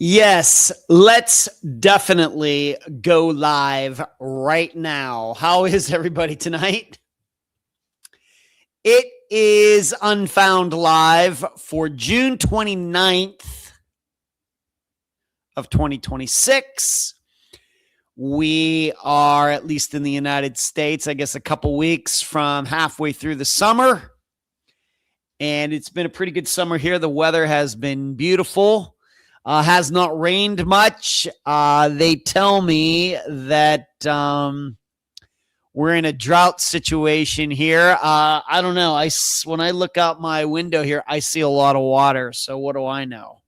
Yes, let's definitely go live right now. How is everybody tonight? It is Unfound Live for June 29th of 2026. We are, at least in the United States, I guess a couple weeks from halfway through the summer. And it's been a pretty good summer here. The weather has been beautiful. Has not rained much. They tell me that we're in a drought situation here. I don't know. When I look out my window here, I see a lot of water. So what do I know?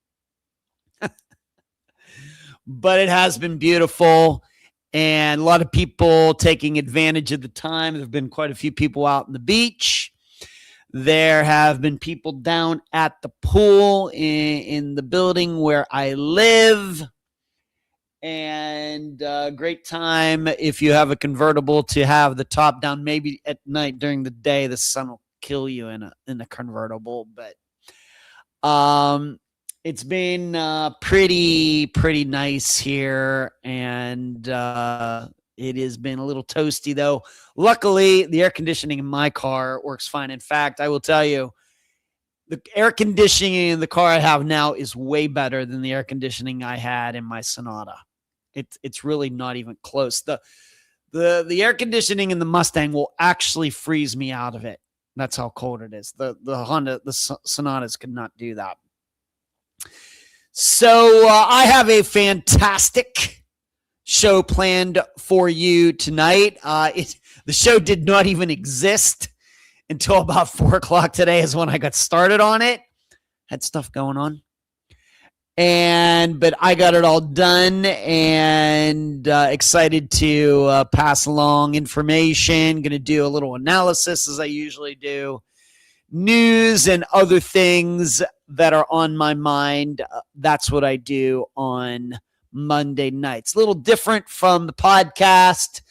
But it has been beautiful, and a lot of people taking advantage of the time. There have been quite a few people out on the beach. There have been people down at the pool in the building where I live. And great time if you have a convertible to have the top down. Maybe at night during the day, the sun will kill you in a convertible. But it's been pretty nice here. And it has been a little toasty, though. Luckily, the air conditioning in my car works fine. In fact, I will tell you, the air conditioning in the car I have now is way better than the air conditioning I had in my Sonata. It's really not even close. The air conditioning in the Mustang will actually freeze me out of it. That's how cold it is. The Sonatas could not do that. So I have a fantastic show planned for you tonight. The show did not even exist until about 4 o'clock today is when I got started on it. Had stuff going on. But I got it all done and excited to pass along information. Going to do a little analysis as I usually do. News and other things that are on my mind. That's what I do on Monday nights. A little different from the podcast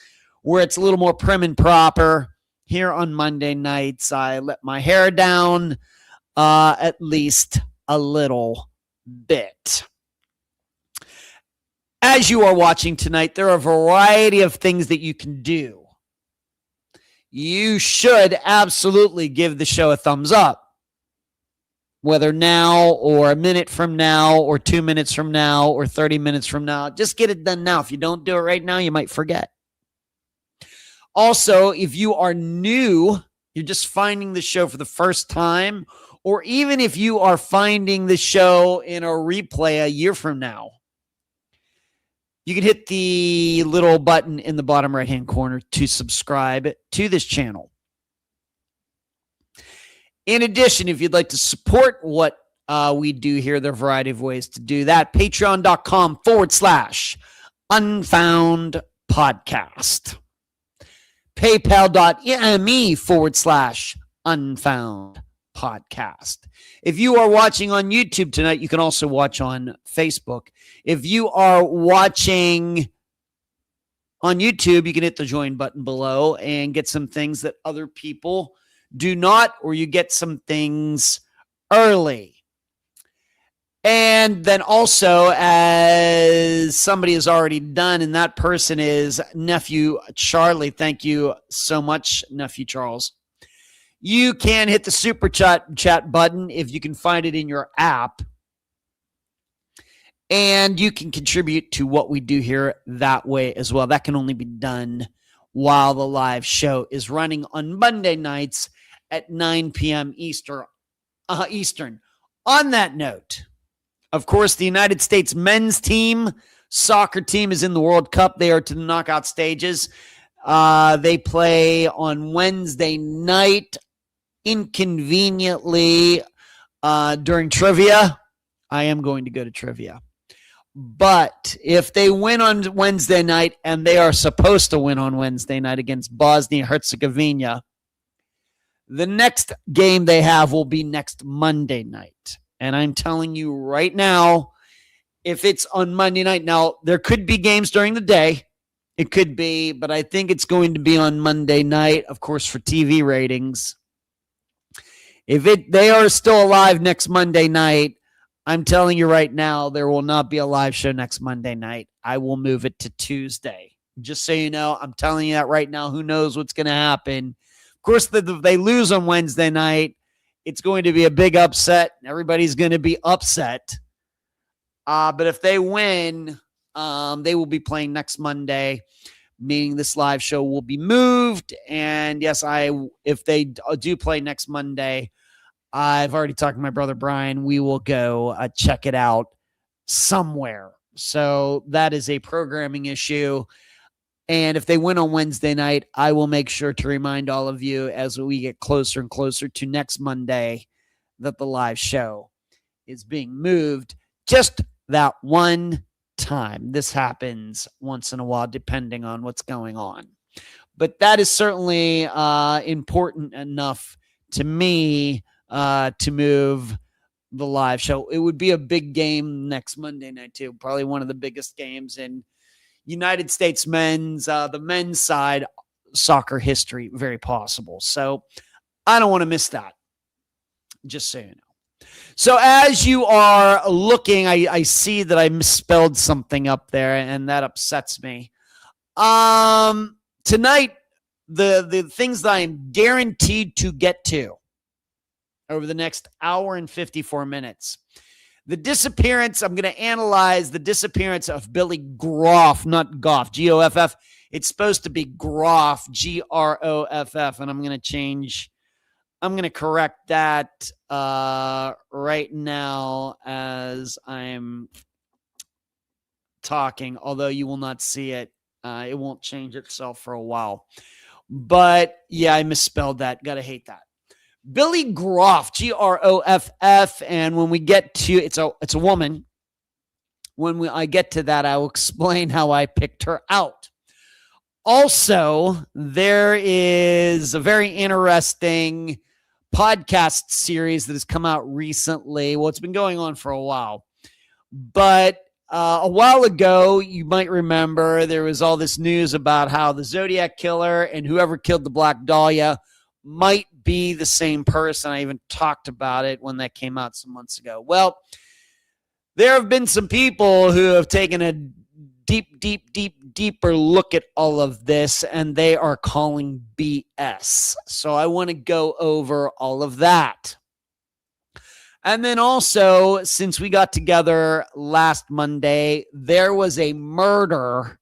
where it's a little more prim and proper. Here on Monday nights, I let my hair down at least a little bit. As you are watching tonight, there are a variety of things that you can do. You should absolutely give the show a thumbs up. Whether now or a minute from now or 2 minutes from now or 30 minutes from now, just get it done now. If you don't do it right now, you might forget. Also, if you are new, you're just finding the show for the first time, or even if you are finding the show in a replay a year from now, you can hit the little button in the bottom right-hand corner to subscribe to this channel. In addition, if you'd like to support what we do here, there are a variety of ways to do that. Patreon.com/Unfound Podcast. PayPal.me/Unfound Podcast. If you are watching on YouTube tonight, you can also watch on Facebook. If you are watching on YouTube, you can hit the join button below and get some things that other people do not, or you get some things early. And then also, as somebody has already done, and that person is Nephew Charlie. Thank you so much, Nephew Charles. You can hit the super chat button if you can find it in your app. And you can contribute to what we do here that way as well. That can only be done while the live show is running on Monday nights at 9 p.m. Eastern. On that note, of course, the United States men's team, soccer team, is in the World Cup. They are to the knockout stages. They play on Wednesday night, inconveniently, during trivia. I am going to go to trivia. But if they win on Wednesday night, and they are supposed to win on Wednesday night against Bosnia-Herzegovina, the next game they have will be next Monday night. And I'm telling you right now, if it's on Monday night, now there could be games during the day. It could be, but I think it's going to be on Monday night, of course, for TV ratings. If they are still alive next Monday night, I'm telling you right now, there will not be a live show next Monday night. I will move it to Tuesday. Just so you know, I'm telling you that right now. Who knows what's going to happen? Of course, if they lose on Wednesday night, it's going to be a big upset. Everybody's going to be upset. But if they win, they will be playing next Monday, meaning this live show will be moved. And yes, if they do play next Monday, I've already talked to my brother Brian. We will go check it out somewhere. So that is a programming issue. And if they win on Wednesday night, I will make sure to remind all of you as we get closer and closer to next Monday that the live show is being moved just that one time. This happens once in a while, depending on what's going on. But that is certainly important enough to me to move the live show. It would be a big game next Monday night, too. Probably one of the biggest games in United States the men's side soccer history, very possible. So I don't want to miss that, just so you know. So as you are looking, I see that I misspelled something up there, and that upsets me. Tonight, the things that I'm guaranteed to get to over the next hour and 54 minutes. The disappearance, I'm going to analyze the disappearance of Billie Groff, not Goff, Goff. It's supposed to be Groff, Groff, and I'm going to correct that right now as I'm talking, although you will not see it. It won't change itself for a while. But yeah, I misspelled that. Gotta hate that. Billie Groff, Groff, and when we get to it's a woman. When I get to that, I will explain how I picked her out. Also, there is a very interesting podcast series that has come out recently. Well, it's been going on for a while, but a while ago, you might remember there was all this news about how the Zodiac killer and whoever killed the Black Dahlia might be the same person. I even talked about it when that came out some months ago. Well, there have been some people who have taken a deeper look at all of this, and they are calling BS. So I want to go over all of that. And then also, since we got together last Monday, there was a murder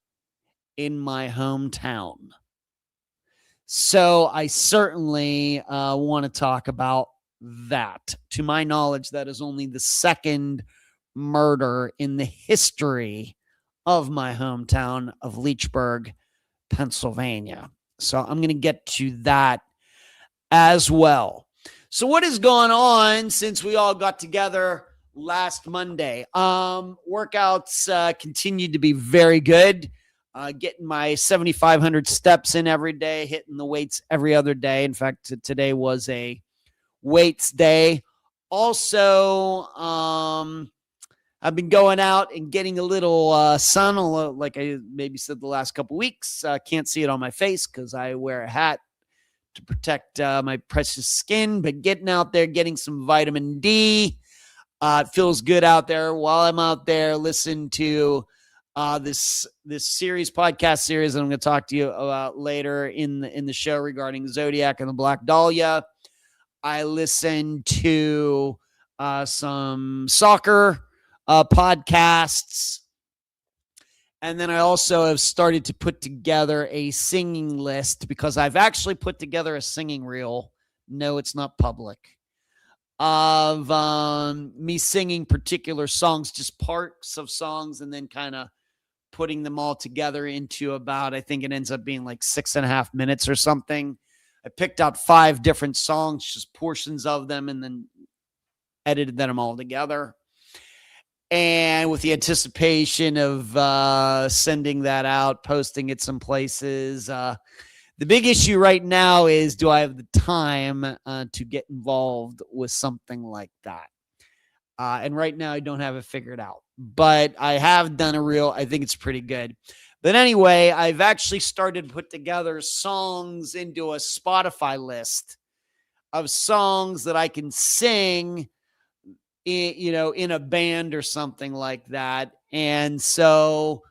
in my hometown. So I certainly want to talk about that. To my knowledge, that is only the second murder in the history of my hometown of Leechburg, Pennsylvania. So I'm going to get to that as well. So what has gone on since we all got together last Monday? Workouts continued to be very good. Getting my 7,500 steps in every day, hitting the weights every other day. In fact, today was a weights day. Also, I've been going out and getting a little sun, like I maybe said the last couple weeks. Can't see it on my face because I wear a hat to protect my precious skin, but getting out there, getting some vitamin D. It feels good out there. While I'm out there, listen to this podcast series that I'm going to talk to you about later in the show regarding Zodiac and the Black Dahlia. I listen to some soccer podcasts. And then I also have started to put together a singing list because I've actually put together a singing reel. No, it's not public. Of me singing particular songs, just parts of songs, and then kind of putting them all together into about, I think it ends up being like 6.5 minutes or something. I picked out 5 different songs, just portions of them, and then edited them all together. And with the anticipation of sending that out, posting it some places, the big issue right now is, do I have the time to get involved with something like that? And right now I don't have it figured out, but I have done a reel. I think it's pretty good. But anyway, I've actually started to put together songs into a Spotify list of songs that I can sing in a band or something like that. And so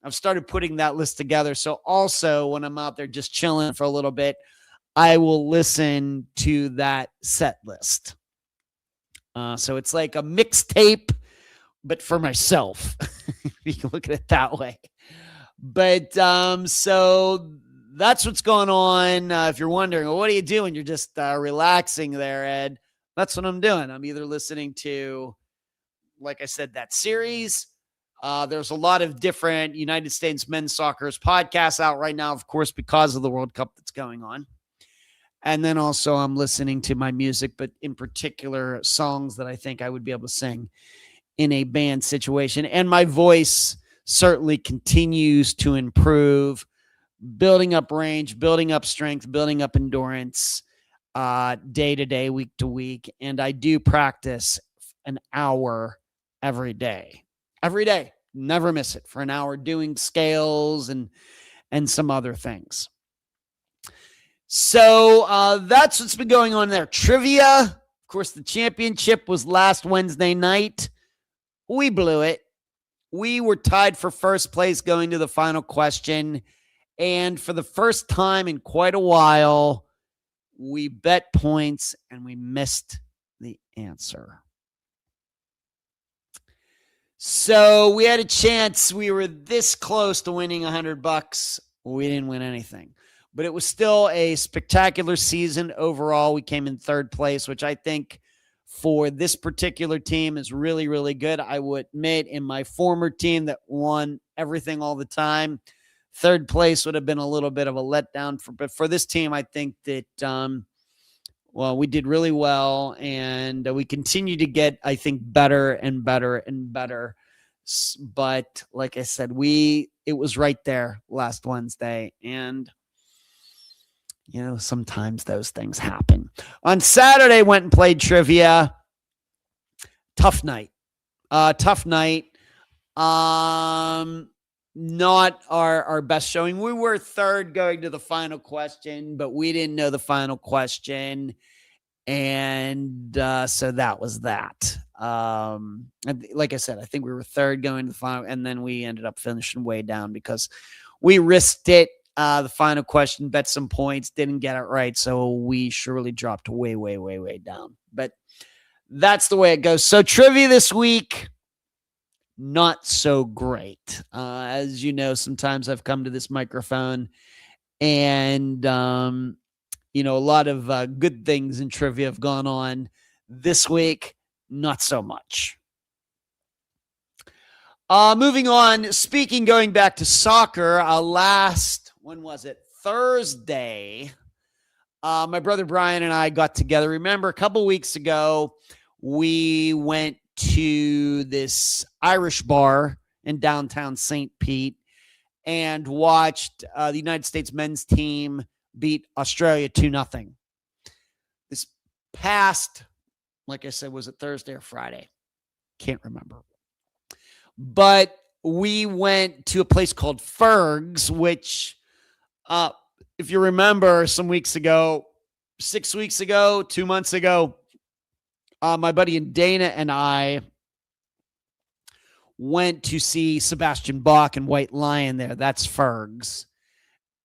I've started putting that list together. So also when I'm out there just chilling for a little bit, I will listen to that set list. So it's like a mixtape, but for myself. You can look at it that way. But so that's what's going on. If you're wondering, well, what are you doing? You're just relaxing there, Ed. That's what I'm doing. I'm either listening to, like I said, that series. There's a lot of different United States men's soccer podcasts out right now, of course, because of the World Cup that's going on. And then also I'm listening to my music, but in particular songs that I think I would be able to sing in a band situation. And my voice certainly continues to improve, building up range, building up strength, building up endurance, day to day, week to week. And I do practice an hour every day, never miss it, for an hour, doing scales and some other things. So that's what's been going on there. Trivia, of course, the championship was last Wednesday night. We blew it. We were tied for first place going to the final question. And for the first time in quite a while, we bet points and we missed the answer. So we had a chance. We were this close to winning $100. We didn't win anything. But it was still a spectacular season overall. We came in third place, which I think for this particular team is really, really good. I would admit, in my former team that won everything all the time, third place would have been a little bit of a letdown. But for this team, I think that, we did really well. And we continue to get, I think, better and better and better. But like I said, it was right there last Wednesday. And sometimes those things happen. On Saturday, went and played trivia. Tough night. Not our best showing. We were third going to the final question, but we didn't know the final question. And so that was that. Like I said, I think we were third going to the final, and then we ended up finishing way down because we risked it. The final question, bet some points, didn't get it right. So we surely dropped way, way, way, way down. But that's the way it goes. So trivia this week, not so great. As you know, sometimes I've come to this microphone and, a lot of good things in trivia have gone on. This week, not so much. Moving on, going back to soccer, when was it? Thursday. My brother Brian and I got together. Remember, a couple weeks ago, we went to this Irish bar in downtown St. Pete and watched the United States men's team beat Australia 2-0. This past, like I said, was it Thursday or Friday? Can't remember. But we went to a place called Ferg's, which, if you remember, 6 weeks ago, 2 months ago, my buddy Dana and I went to see Sebastian Bach and White Lion there. That's Ferg's.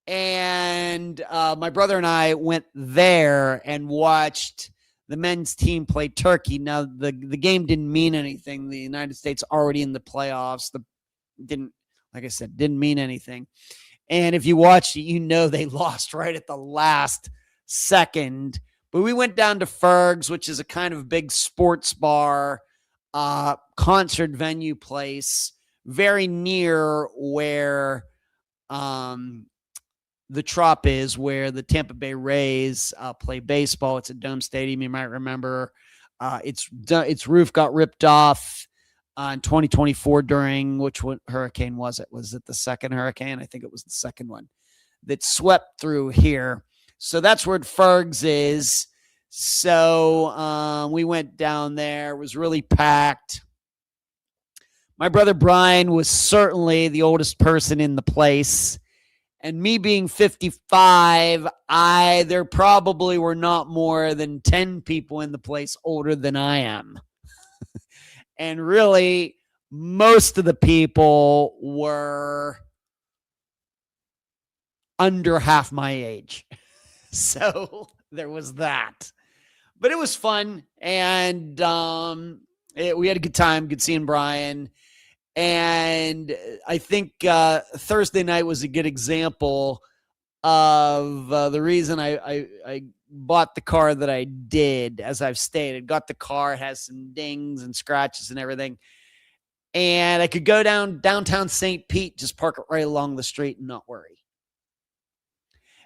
And my brother and I went there and watched the men's team play Turkey. Now, the game didn't mean anything. The United States already in the playoffs. Didn't mean anything. And if you watched it, they lost right at the last second. But we went down to Ferg's, which is a kind of big sports bar, concert venue place, very near where the Trop is, where the Tampa Bay Rays play baseball. It's a dome stadium. You might remember its roof got ripped off in 2024 during which hurricane was it? Was it the second hurricane? I think it was the second one that swept through here. So that's where Ferg's is. So we went down there. It was really packed. My brother Brian was certainly the oldest person in the place. And me being 55, there probably were not more than 10 people in the place older than I am. And really, most of the people were under half my age. So there was that. But it was fun. And we had a good time, good seeing Brian. And I think Thursday night was a good example of the reason I bought the car that I did. As I've stated, got the car, it has some dings and scratches and everything. And I could go downtown St. Pete, just park it right along the street and not worry.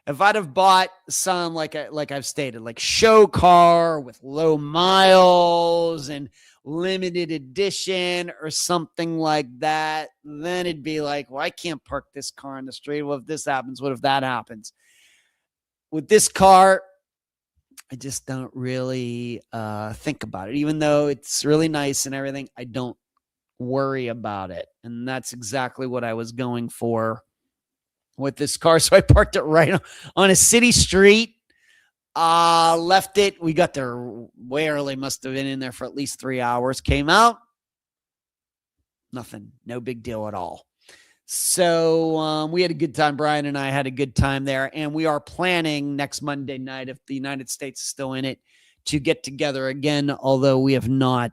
If I'd have bought some, like I've stated, like show car with low miles and limited edition or something like that, then it'd be like, well, I can't park this car on the street. Well, if this happens, what if that happens? With this car, I just don't really think about it. Even though it's really nice and everything, I don't worry about it. And that's exactly what I was going for with this car. So I parked it right on a city street, left it. We got there way early, must have been in there for at least 3 hours. Came out, nothing, no big deal at all. So we had a good time. Brian and I had a good time there. And we are planning next Monday night, if the United States is still in it, to get together again, although we have not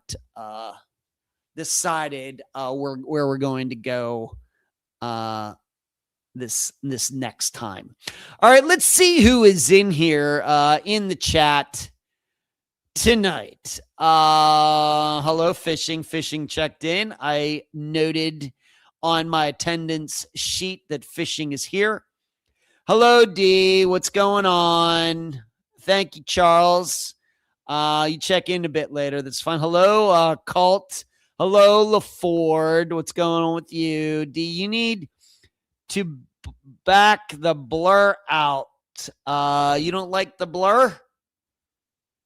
decided where we're going to go this next time. All right, let's see who is in here in the chat tonight. Hello, Fishing checked in. I noted on my attendance sheet that Fishing is here. Hello, D. What's going on? Thank you, Charles. You check in a bit later. That's fine. Hello, Cult. Hello, LaFord. What's going on with you? D, you need to back the blur out. You don't like the blur?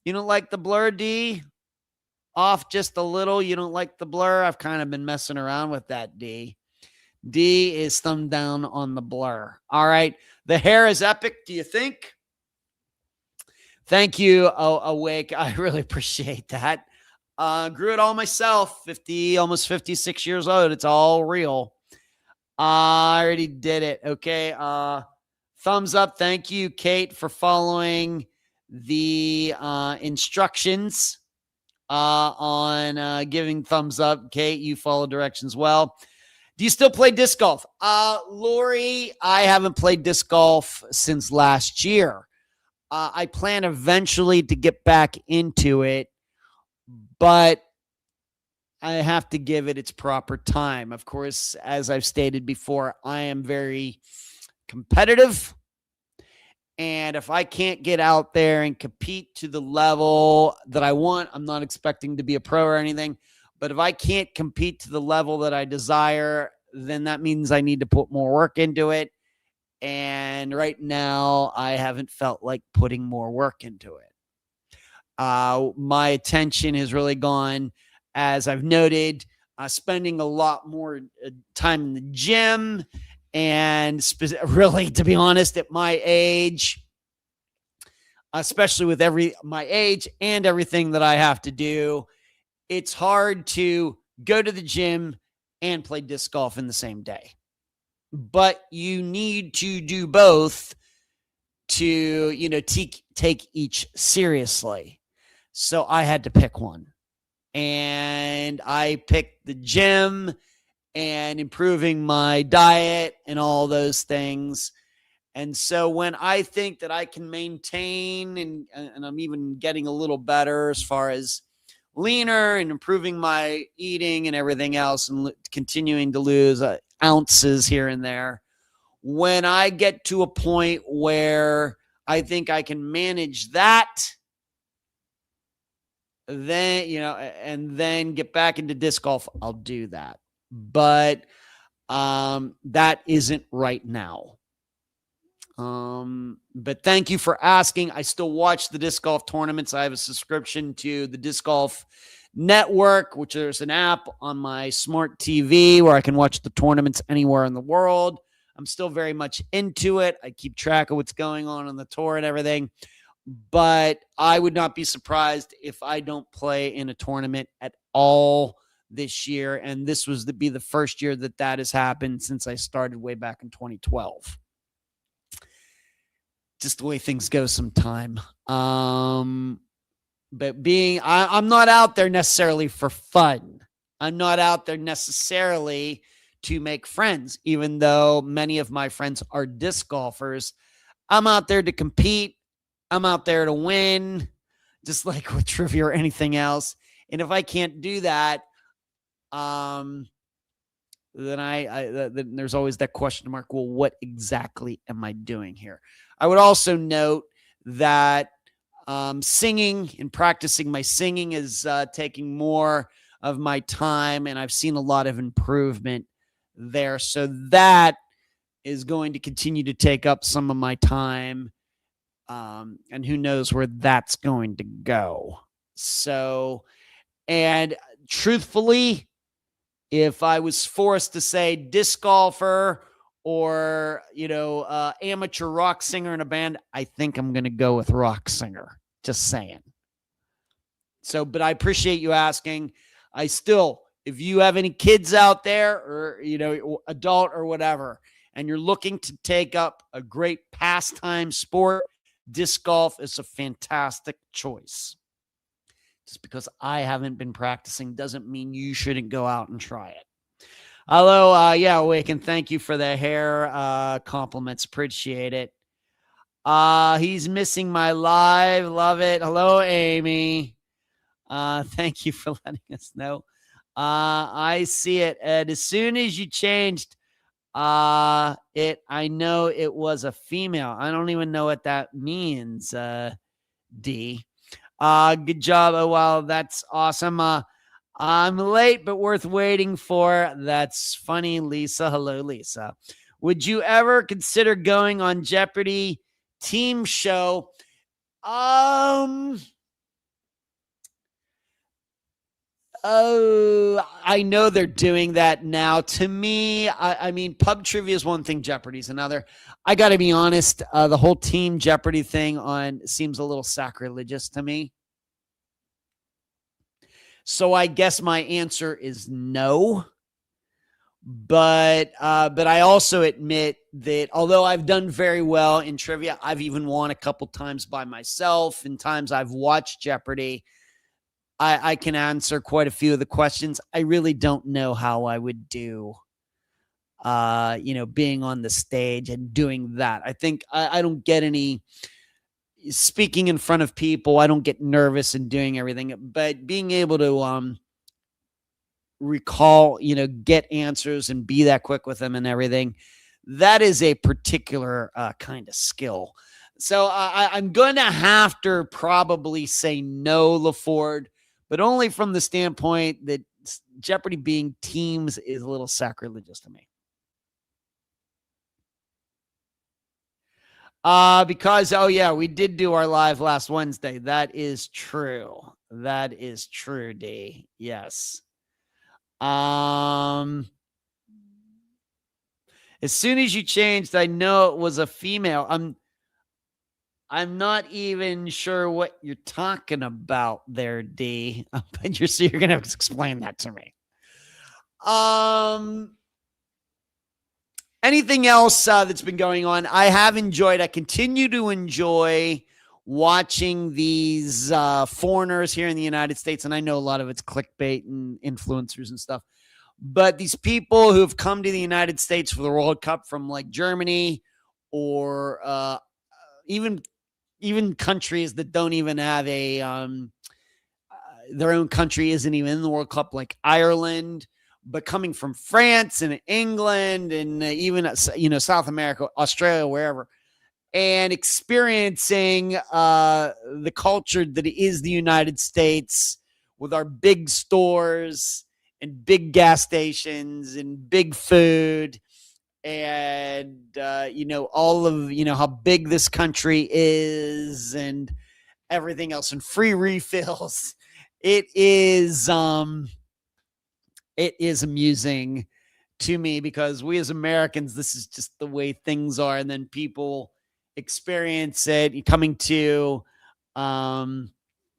You don't like the blur, D? Off just a little. You don't like the blur? I've kind of been messing around with that, D. D is thumb down on the blur. All right. The hair is epic, do you think? Thank you, Awake. I really appreciate that. Grew it all myself, almost 56 years old. It's all real. I already did it. Okay. Thumbs up. Thank you, Kate, for following the instructions on giving thumbs up. Kate, you follow directions well. Do you still play disc golf? Lori, I haven't played disc golf since last year. I plan eventually to get back into it, but I have to give it its proper time. Of course, as I've stated before, I am very competitive. And if I can't get out there and compete to the level that I want, I'm not expecting to be a pro or anything, but if I can't compete to the level that I desire, then that means I need to put more work into it. And right now, I haven't felt like putting more work into it. My attention has really gone, as I've noted, spending a lot more time in the gym. And really, to be honest, at my age, especially with my age and everything that I have to do, it's hard to go to the gym and play disc golf in the same day. But you need to do both to, take each seriously. So I had to pick one. And I picked the gym and improving my diet and all those things. And so when I think that I can maintain and I'm even getting a little better as far as leaner and improving my eating and everything else and continuing to lose ounces here and there, when I get to a point where I think I can manage that, then, and then get back into disc golf, I'll do that. But that isn't right now. But thank you for asking. I still watch the disc golf tournaments. I have a subscription to the Disc Golf Network, which there's an app on my smart TV where I can watch the tournaments anywhere in the world. I'm still very much into it. I keep track of what's going on the tour and everything. But I would not be surprised if I don't play in a tournament at all this year. And this was to be the first year that that has happened since I started way back in 2012. Just the way things go sometime. But I'm not out there necessarily for fun. I'm not out there necessarily to make friends, even though many of my friends are disc golfers. I'm out there to compete. I'm out there to win, just like with trivia or anything else. And if I can't do that, then then there's always that question mark. Well, what exactly am I doing here? I would also note that singing and practicing my singing is taking more of my time, and I've seen a lot of improvement there. So that is going to continue to take up some of my time, and who knows where that's going to go. So, and truthfully, if I was forced to say disc golfer or, amateur rock singer in a band, I think I'm going to go with rock singer. Just saying. So, but I appreciate you asking. If you have any kids out there or, adult or whatever, and you're looking to take up a great pastime sport, disc golf is a fantastic choice. Just because I haven't been practicing doesn't mean you shouldn't go out and try it. Hello, Awaken. Thank you for the hair compliments. Appreciate it. He's missing my live. Love it. Hello, Amy. Thank you for letting us know. I see it. And as soon as you changed I know it was a female. I don't even know what that means, D. Good job. Oh, wow, that's awesome. I'm late, but worth waiting for. That's funny, Lisa. Hello, Lisa. Would you ever consider going on Jeopardy team show? Oh, I know they're doing that now. To me, I mean, pub trivia is one thing, Jeopardy's another. I got to be honest, the whole Team Jeopardy thing seems a little sacrilegious to me. So I guess my answer is no. But I also admit that although I've done very well in trivia, I've even won a couple times by myself, and times I've watched Jeopardy. I can answer quite a few of the questions. I really don't know how I would do, being on the stage and doing that. I think I don't get any speaking in front of people. I don't get nervous in doing everything, but being able to recall, get answers and be that quick with them and everything, that is a particular kind of skill. So I'm going to have to probably say no, LaFord, but only from the standpoint that Jeopardy being teams is a little sacrilegious to me. Because, we did do our live last Wednesday. That is true. That is true, D. Yes. As soon as you changed, I know it was a female. I'm not even sure what you're talking about there, D. But you're going to explain that to me. Anything else that's been going on? I continue to enjoy watching these foreigners here in the United States. And I know a lot of it's clickbait and influencers and stuff. But these people who have come to the United States for the World Cup from like Germany or even countries that don't even have their own country isn't even in the World Cup, like Ireland, but coming from France and England and even, South America, Australia, wherever, and experiencing the culture that is the United States with our big stores and big gas stations and big food and, all of, how big this country is and everything else and free refills. It is amusing to me because we as Americans, this is just the way things are. And then people experience it coming to,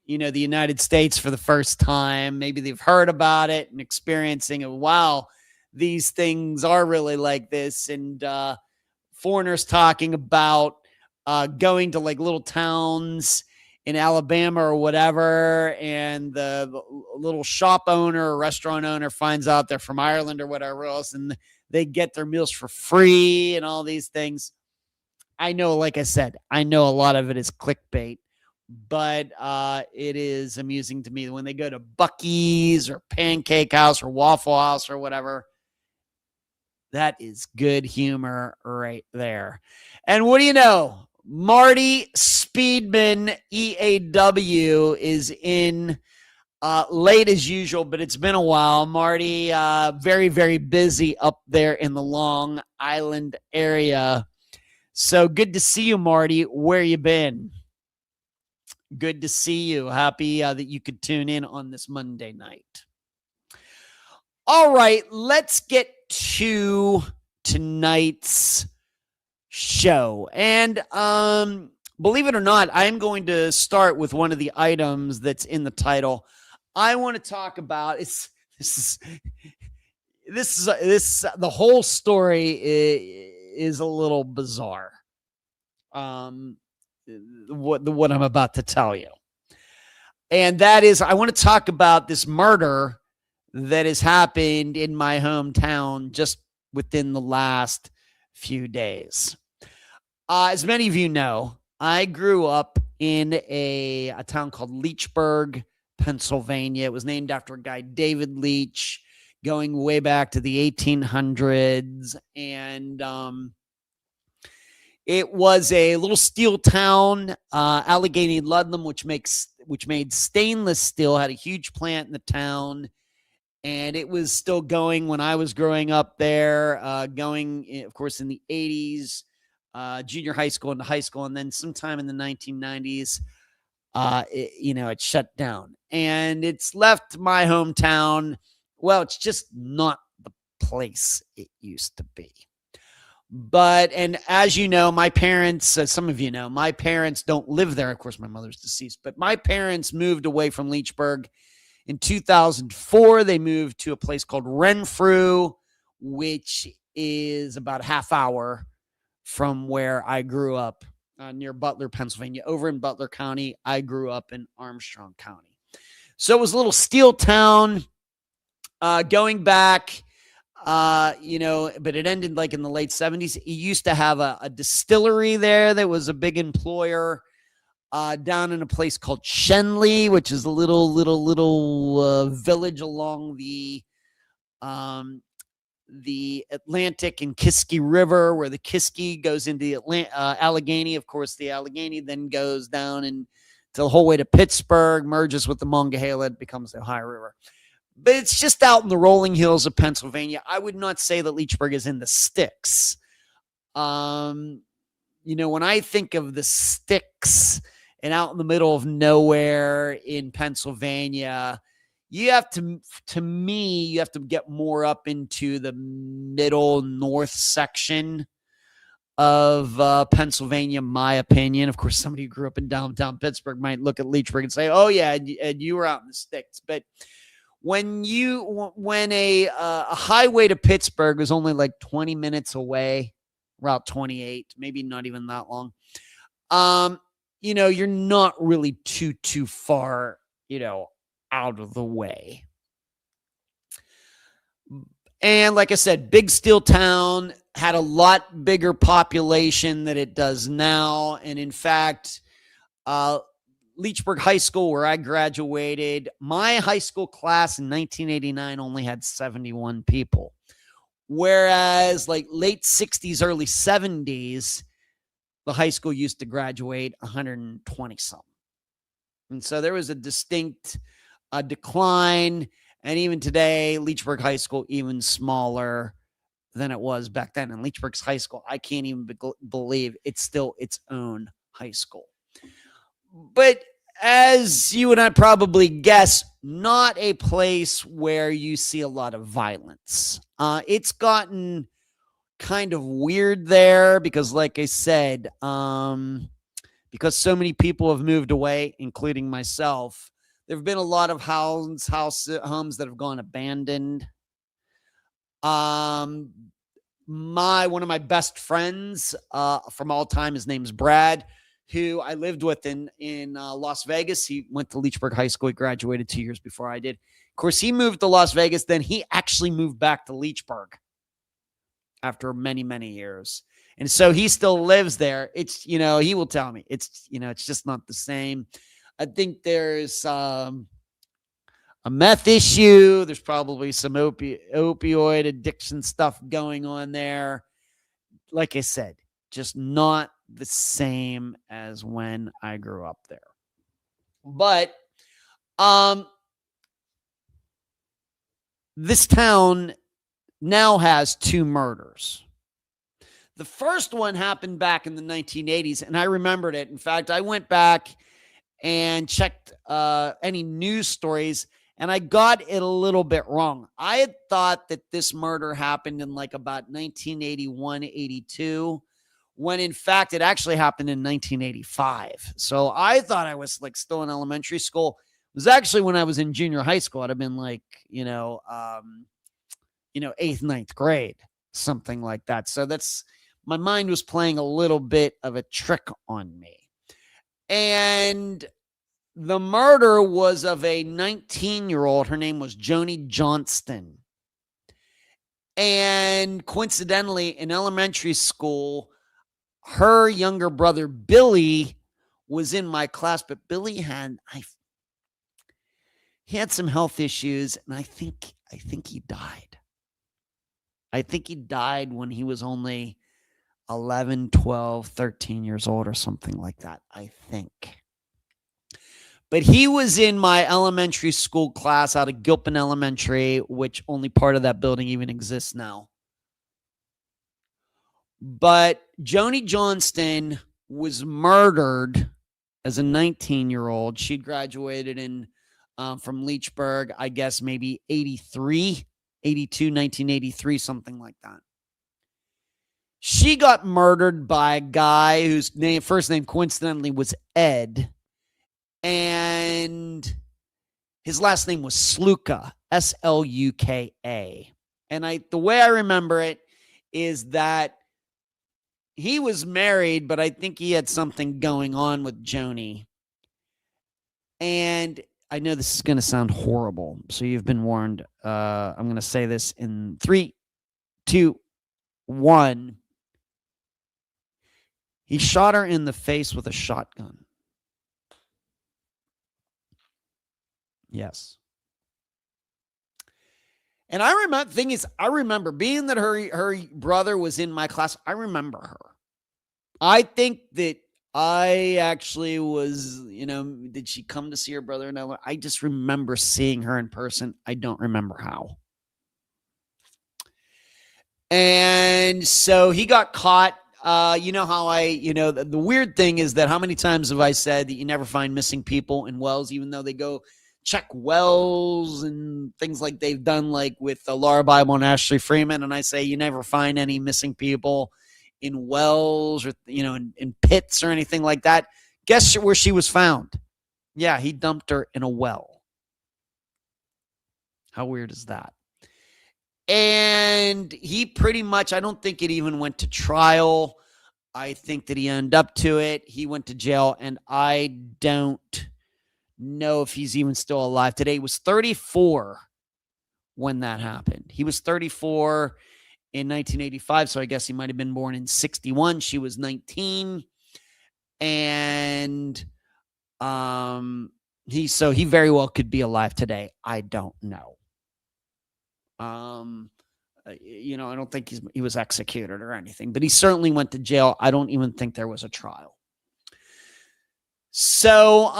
the United States for the first time. Maybe they've heard about it and experiencing it. Wow, these things are really like this. And foreigners talking about going to like little towns in Alabama or whatever, and the little shop owner or restaurant owner finds out they're from Ireland or whatever else, and they get their meals for free and all these things. I know, like I said, I know a lot of it is clickbait, but it is amusing to me when they go to Buc-ee's or Pancake House or Waffle House or whatever. That is good humor right there. And what do you know? Marty Speedman, EAW, is in late as usual, but it's been a while. Marty, very, very busy up there in the Long Island area. So good to see you, Marty. Where you been? Good to see you. Happy that you could tune in on this Monday night. All right, let's get to tonight's show. And believe it or not, I'm going to start with one of the items that's in the title. I want to talk about this the whole story is a little bizarre. What I'm about to tell you. And that is, I want to talk about this murder that has happened in my hometown just within the last few days. As many of you know, I grew up in a town called Leechburg, Pennsylvania. It was named after a guy, David Leech, going way back to the 1800s. And it was a little steel town, Allegheny Ludlam, which made stainless steel, had a huge plant in the town. And it was still going when I was growing up there, going, of course, in the 80s, junior high school into high school. And then sometime in the 1990s, it shut down. And it's left my hometown. Well, it's just not the place it used to be. But, and as you know, my parents, as some of you know, my parents don't live there. Of course, my mother's deceased. But my parents moved away from Leechburg. In 2004, they moved to a place called Renfrew, which is about a half hour from where I grew up, near Butler, Pennsylvania. Over in Butler County, I grew up in Armstrong County. So it was a little steel town going back, but it ended like in the late 70s. It used to have a distillery there that was a big employer. Down in a place called Shenley, which is a little village along the Atlantic and Kiski River, where the Kiski goes into the Allegheny. Of course, the Allegheny then goes down and to the whole way to Pittsburgh, merges with the Monongahela, it becomes the Ohio River. But it's just out in the rolling hills of Pennsylvania. I would not say that Leechburg is in the sticks. When I think of the sticks and out in the middle of nowhere in Pennsylvania, you have to get more up into the middle north section of Pennsylvania, in my opinion. Of course, somebody who grew up in downtown Pittsburgh might look at Leechburg and say, oh yeah, and you were out in the sticks. But when a highway to Pittsburgh is only like 20 minutes away, Route 28, maybe not even that long, you're not really too far, out of the way. And like I said, big steel town, had a lot bigger population than it does now. And in fact, Leechburg High School, where I graduated, my high school class in 1989 only had 71 people. Whereas like late 60s, early 70s, the high school used to graduate 120 something. And so there was a distinct decline. And even today, Leechburg High School, even smaller than it was back then. And Leechburg's high school, I can't even believe it's still its own high school. But as you and I probably guess, not a place where you see a lot of violence. It's gotten kind of weird there because, like I said, because so many people have moved away, including myself. There have been a lot of homes that have gone abandoned. One of my best friends from all time, his name's Brad, who I lived with in Las Vegas. He went to Leechburg High School. He graduated 2 years before I did. Of course, he moved to Las Vegas. Then he actually moved back to Leechburg after many, many years. And so he still lives there. It's, he will tell me it's just not the same. I think there's a meth issue. There's probably some opioid addiction stuff going on there. Like I said, just not the same as when I grew up there. But this town now has 2 murders. The first one happened back in the 1980s, and I remembered it. In fact, I went back and checked any news stories, and I got it a little bit wrong. I had thought that this murder happened in like about 1981, 82, when in fact it actually happened in 1985. So I thought I was like still in elementary school. It was actually when I was in junior high school. I'd have been like, 8th, 9th grade, something like that. So my mind was playing a little bit of a trick on me. And the murder was of a 19-year-old. Her name was Joni Johnston. And coincidentally, in elementary school, her younger brother, Billy, was in my class, but Billy he had some health issues, and I think he died. I think he died when he was only 11, 12, 13 years old or something like that, I think. But he was in my elementary school class out of Gilpin Elementary, which only part of that building even exists now. But Joni Johnston was murdered as a 19-year-old. She'd graduated from Leechburg, I guess maybe 82, 1983, something like that. She got murdered by a guy whose first name coincidentally was Ed, and his last name was Sluka, Sluka. And the way I remember it is that he was married, but I think he had something going on with Joni. And I know this is going to sound horrible, so you've been warned. I'm going to say this in 3, 2, 1. He shot her in the face with a shotgun. Yes. And I remember being that her brother was in my class. I remember her. I think that I actually was, did she come to see her brother? And I just remember seeing her in person. I don't remember how. And so he got caught. You know how the weird thing is that how many times have I said that you never find missing people in wells, even though they go check wells and things like they've done, like with Laura Bible and Ashley Freeman. And I say you never find any missing people in wells or, in pits or anything like that. Guess where she was found? Yeah, he dumped her in a well. How weird is that? And he pretty much, I don't think it even went to trial. I think that he ended up to it. He went to jail, and I don't know if he's even still alive today. He was 34 when that happened. He was 34 in 1985, so I guess he might have been born in 61. She was 19. And he very well could be alive today. I don't know. I don't think he was executed or anything, but he certainly went to jail. I don't even think there was a trial. So,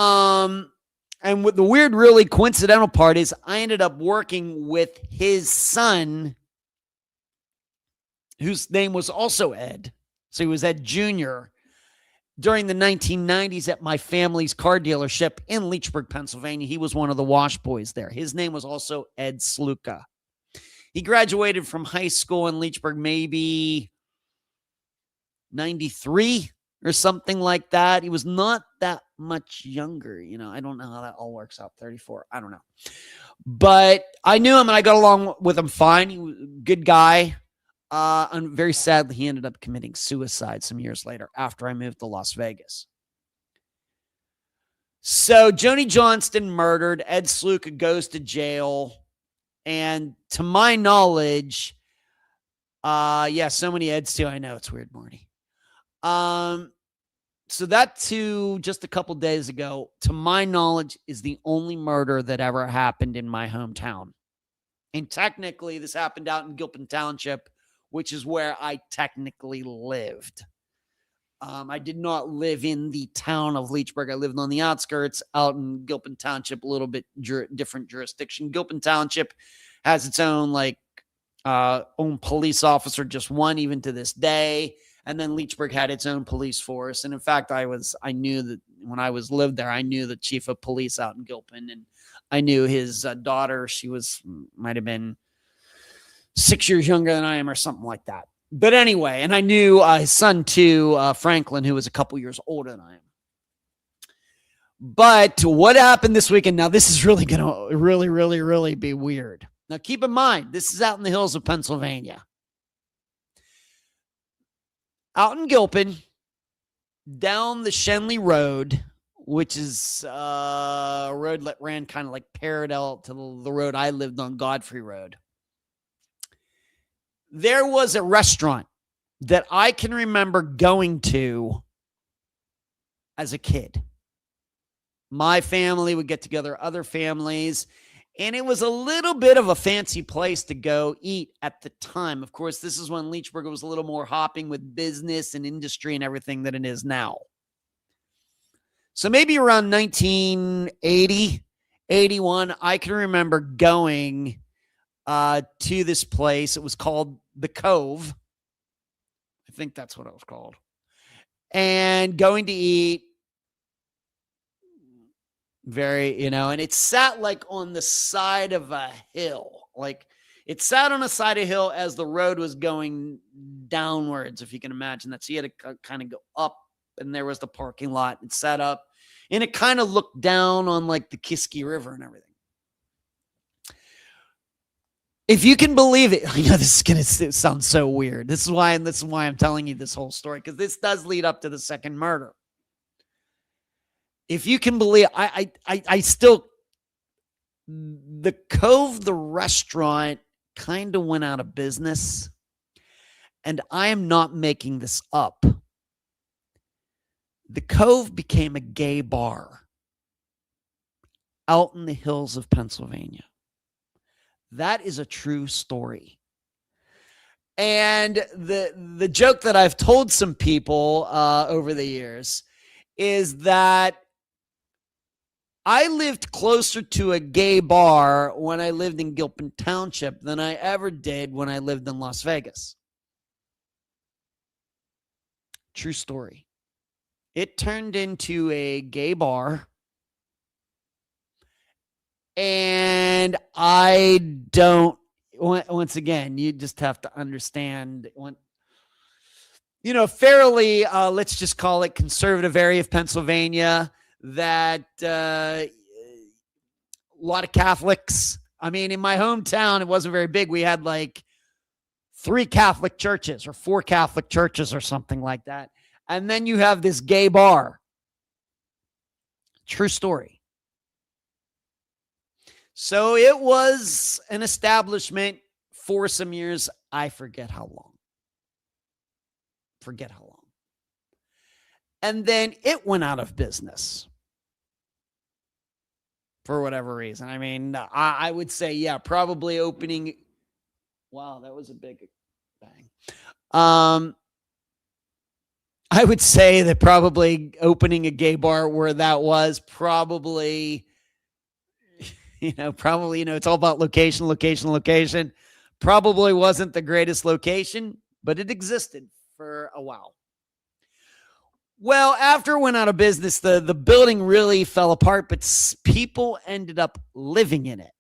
and what the weird, really coincidental part is I ended up working with his son, whose name was also Ed. So he was Ed Jr. during the 1990s at my family's car dealership in Leechburg, Pennsylvania. He was one of the wash boys there. His name was also Ed Sluka. He graduated from high school in Leechburg, maybe 93, or something like that. He was not that much younger. I don't know how that all works out. 34. I don't know. But I knew him and I got along with him fine. He was a good guy. And very sadly, he ended up committing suicide some years later after I moved to Las Vegas. So Joni Johnston murdered. Ed Sluka goes to jail. And to my knowledge, so many Eds too. I know it's weird, Marty. So that too, just a couple days ago, to my knowledge, is the only murder that ever happened in my hometown. And technically, this happened out in Gilpin Township, which is where I technically lived. I did not live in the town of Leechburg. I lived on the outskirts out in Gilpin Township, a little bit different jurisdiction. Gilpin Township has its own own police officer, just one, even to this day. And then Leechburg had its own police force. And in fact, I knew that when I lived there, I knew the chief of police out in Gilpin, and I knew his daughter. She might have been 6 years younger than I am or something like that. But anyway, and I knew his son too, Franklin, who was a couple years older than I am. But what happened this weekend? Now, this is really going to really, really, really be weird. Now, keep in mind, this is out in the hills of Pennsylvania. Out in Gilpin, down the Shenley Road, which is a road that ran kind of like parallel to the road I lived on, Godfrey Road. There was a restaurant that I can remember going to as a kid. My family would get together, other families, and it was a little bit of a fancy place to go eat at the time. Of course, this is when Leechburg was a little more hopping with business and industry and everything than it is now. So maybe around 1980, 81, I can remember going to this place. It was called The Cove. I think that's what it was called. And going to eat. And it sat on the side of a hill. It sat on a side of a hill as the road was going downwards, if you can imagine that. So you had to kind of go up, and there was the parking lot. It sat up, and it kind of looked down on the Kiski River and everything. If you can believe it, this is going to sound so weird. This is why I'm telling you this whole story, because this does lead up to the second murder. If you can believe, I still, the Cove, the restaurant, kind of went out of business. And I am not making this up. The Cove became a gay bar out in the hills of Pennsylvania. That is a true story. And the joke that I've told some people over the years is that I lived closer to a gay bar when I lived in Gilpin Township than I ever did when I lived in Las Vegas. True story. It turned into a gay bar. And I don't, once again, you just have to understand, fairly, let's just call it conservative area of Pennsylvania, that a lot of Catholics. I mean, in my hometown, it wasn't very big. We had 3 Catholic churches or 4 Catholic churches or something like that. And then you have this gay bar. True story. So it was an establishment for some years. I forget how long. And then it went out of business for whatever reason. I mean, I would say, probably opening. Wow, that was a big bang. I would say that probably opening a gay bar where that was probably, it's all about location. Probably wasn't the greatest location, but it existed for a while. Well, after it went out of business, the building really fell apart, but people ended up living in it.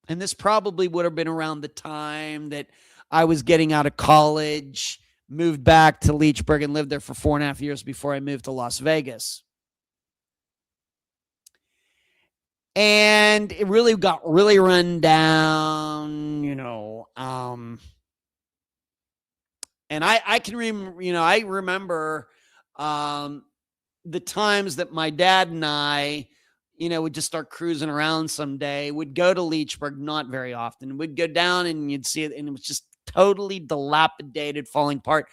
And this probably would have been around the time that I was getting out of college, moved back to Leechburg and lived there for 4.5 years before I moved to Las Vegas. And it really got really run down, and I can I remember the times that my dad and I, would just start cruising around someday. Would go to Leechburg, not very often. We'd go down and you'd see it, and it was just totally dilapidated, falling apart.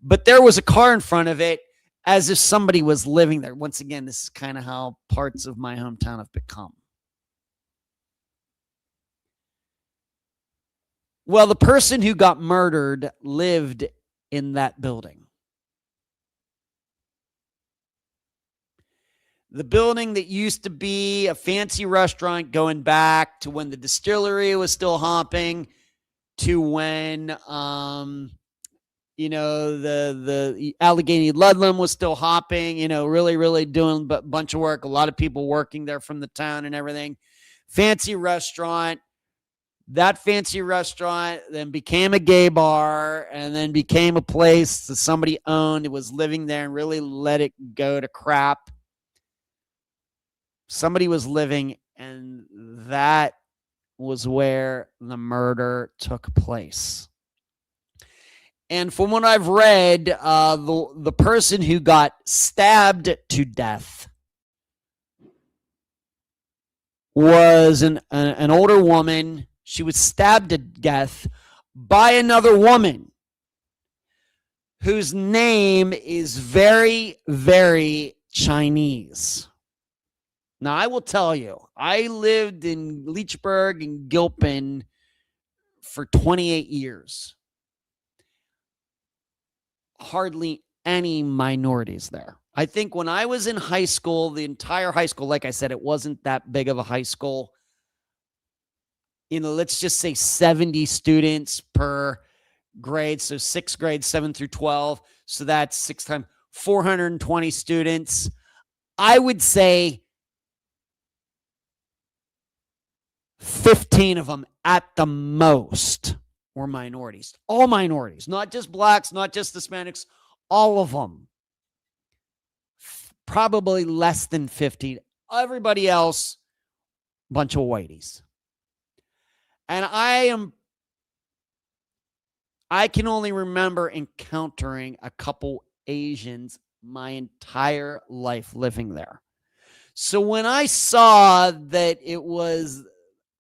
But there was a car in front of it as if somebody was living there. Once again, this is kind of how parts of my hometown have become. Well, the person who got murdered lived in that building. The building that used to be a fancy restaurant, going back to when the distillery was still hopping, to when the Allegheny Ludlam was still hopping, really, really doing a bunch of work. A lot of people working there from the town and everything. Fancy restaurant. That fancy restaurant then became a gay bar, and then became a place that somebody owned. It was living there and really let it go to crap. Somebody was living, and that was where the murder took place. And from what I've read, the person who got stabbed to death was an older woman. She was stabbed to death by another woman whose name is very, very Chinese. Now, I will tell you, I lived in Leechburg and Gilpin for 28 years. Hardly any minorities there. I think when I was in high school, the entire high school, like I said, it wasn't that big of a high school. Let's just say 70 students per grade. So 6th grade, 7 through 12. So that's 6 times 420 students. I would say 15 of them at the most were minorities. All minorities, not just blacks, not just Hispanics, all of them. Probably less than 50. Everybody else, bunch of whiteys. And I can only remember encountering a couple Asians my entire life living there. So when I saw that it was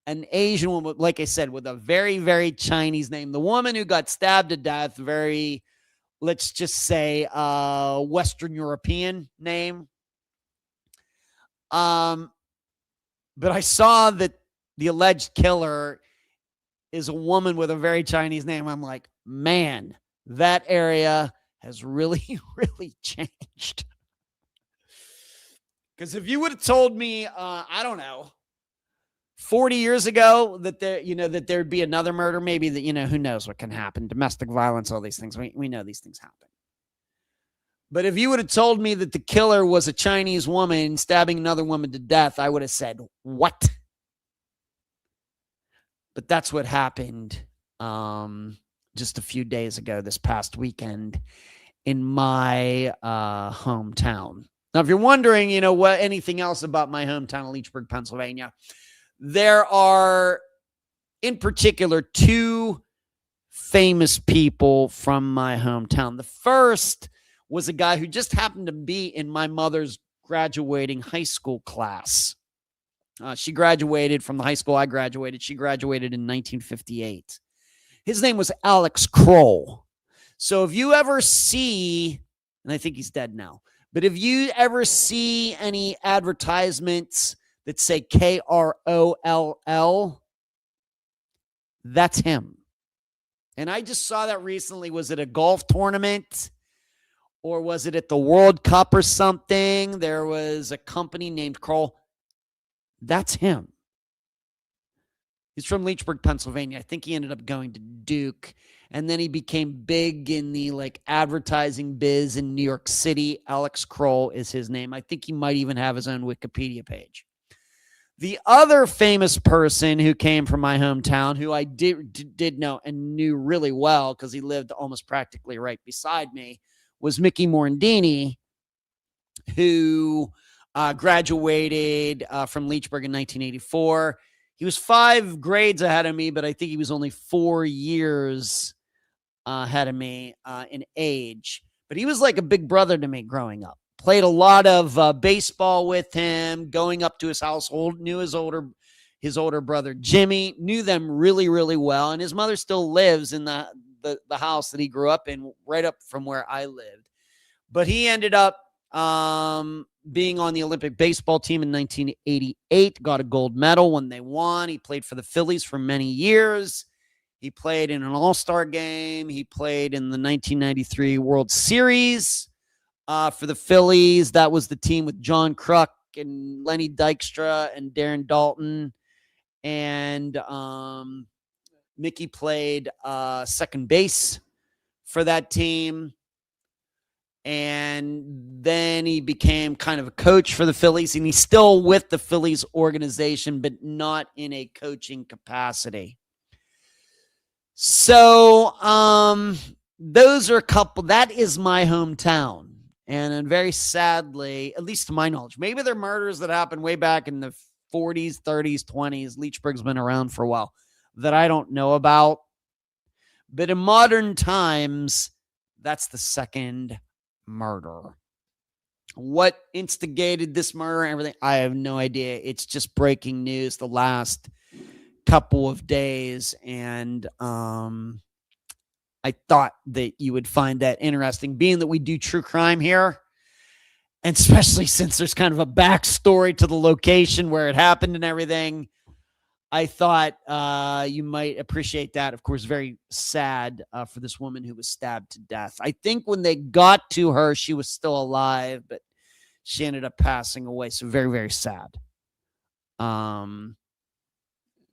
an Asian woman, like I said, with a very, very Chinese name, the woman who got stabbed to death, very, let's just say, Western European name. But I saw that the alleged killer is a woman with a very Chinese name. I'm like, man, that area has really, really changed. Because if you would have told me, I don't know, 40 years ago that there'd be another murder, maybe that, who knows what can happen, domestic violence, all these things. We know these things happen. But if you would have told me that the killer was a Chinese woman stabbing another woman to death, I would have said, what? But that's what happened just a few days ago, this past weekend, in my hometown. Now, if you're wondering, what anything else about my hometown of Leechburg, Pennsylvania, there are, in particular, 2 famous people from my hometown. The first was a guy who just happened to be in my mother's graduating high school class. She graduated from the high school I graduated. She graduated in 1958. His name was Alex Kroll. So if you ever see, and I think he's dead now, but if you ever see any advertisements that say Kroll, that's him. And I just saw that recently. Was it a golf tournament? Or was it at the World Cup or something? There was a company named Kroll. That's him. He's from Leechburg, Pennsylvania. I think he ended up going to Duke. And then he became big in the advertising biz in New York City. Alex Kroll is his name. I think he might even have his own Wikipedia page. The other famous person who came from my hometown, who I did know and knew really well because he lived almost practically right beside me, was Mickey Morandini, who graduated from Leechburg in 1984. He was 5 grades ahead of me, but I think he was only 4 years ahead of me in age. But he was like a big brother to me growing up. Played a lot of baseball with him, going up to his household, knew his older brother Jimmy, knew them really, really well. And his mother still lives in the house that he grew up in, right up from where I lived. But he ended up being on the Olympic baseball team in 1988, got a gold medal when they won. He played for the Phillies for many years. He played in an all-star game. He played in the 1993 World Series for the Phillies. That was the team with John Kruk and Lenny Dykstra and Darren Dalton. And Mickey played second base for that team. And then he became kind of a coach for the Phillies, and he's still with the Phillies organization, but not in a coaching capacity. So those are a couple. That is my hometown. And very sadly, at least to my knowledge, maybe they're murders that happened way back in the 40s, 30s, 20s. Leechburg's been around for a while that I don't know about. But in modern times, that's the second murder. What instigated this murder and everything, I have no idea. It's just breaking news the last couple of days, and I thought that you would find that interesting, being that we do true crime here, and especially since there's kind of a backstory to the location where it happened and everything. I thought you might appreciate that. Of course, very sad for this woman who was stabbed to death. I think when they got to her, she was still alive, but she ended up passing away. So very, very sad.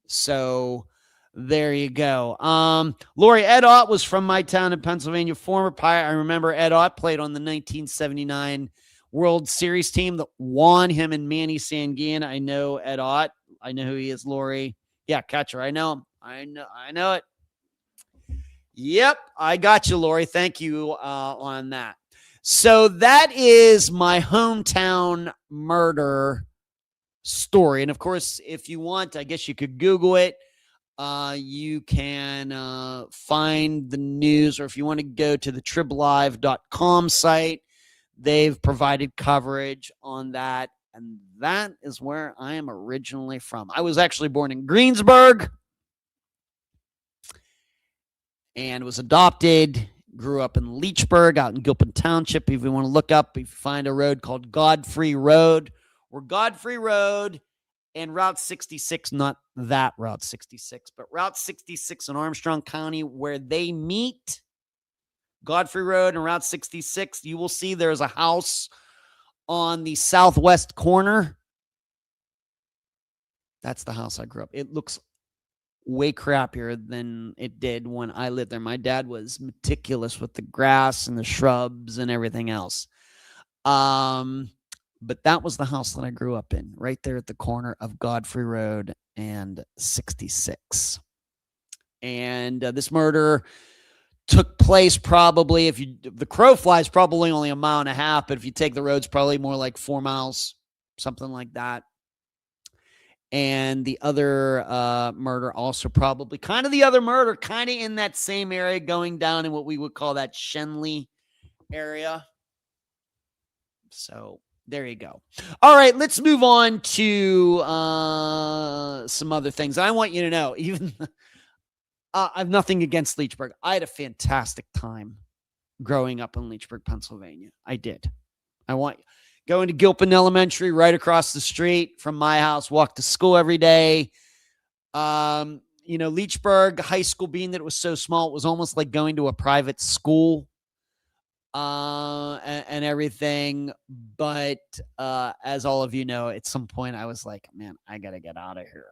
So there you go. Lori, Ed Ott was from my town in Pennsylvania, former Pirate. I remember Ed Ott played on the 1979 World Series team that won, him and Manny Sanguin. I know Ed Ott. I know who he is, Lori. Yeah, catcher. I know him. I know it. Yep, I got you, Lori. Thank you on that. So that is my hometown murder story. And of course, if you want, I guess you could Google it. You can find the news, or if you want to go to the triblive.com site, they've provided coverage on that. And that is where I am originally from. I was actually born in Greensburg and was adopted, grew up in Leechburg, out in Gilpin Township. If you want to look up, if you find a road called Godfrey Road, or Godfrey Road and Route 66, not that Route 66, but Route 66 in Armstrong County, where they meet, Godfrey Road and Route 66, you will see there's a house on the southwest corner. That's the house I grew up. It looks way crappier than it did when I lived there. My dad was meticulous with the grass and the shrubs and everything else. But that was the house that I grew up in, right there at the corner of Godfrey Road and 66. And this murder took place probably, if the crow flies, probably only 1.5 miles, but if you take the roads, probably more like 4 miles, something like that. And the other murder also probably kind of in that same area, going down in what we would call that Shenley area. So there you go. All right, let's move on to some other things. I want you to know, even I have nothing against Leechburg. I had a fantastic time growing up in Leechburg, Pennsylvania. I did. Going to Gilpin Elementary, right across the street from my house, walk to school every day. Leechburg High School, being that it was so small, it was almost like going to a private school and everything. But as all of you know, at some point I was like, man, I got to get out of here.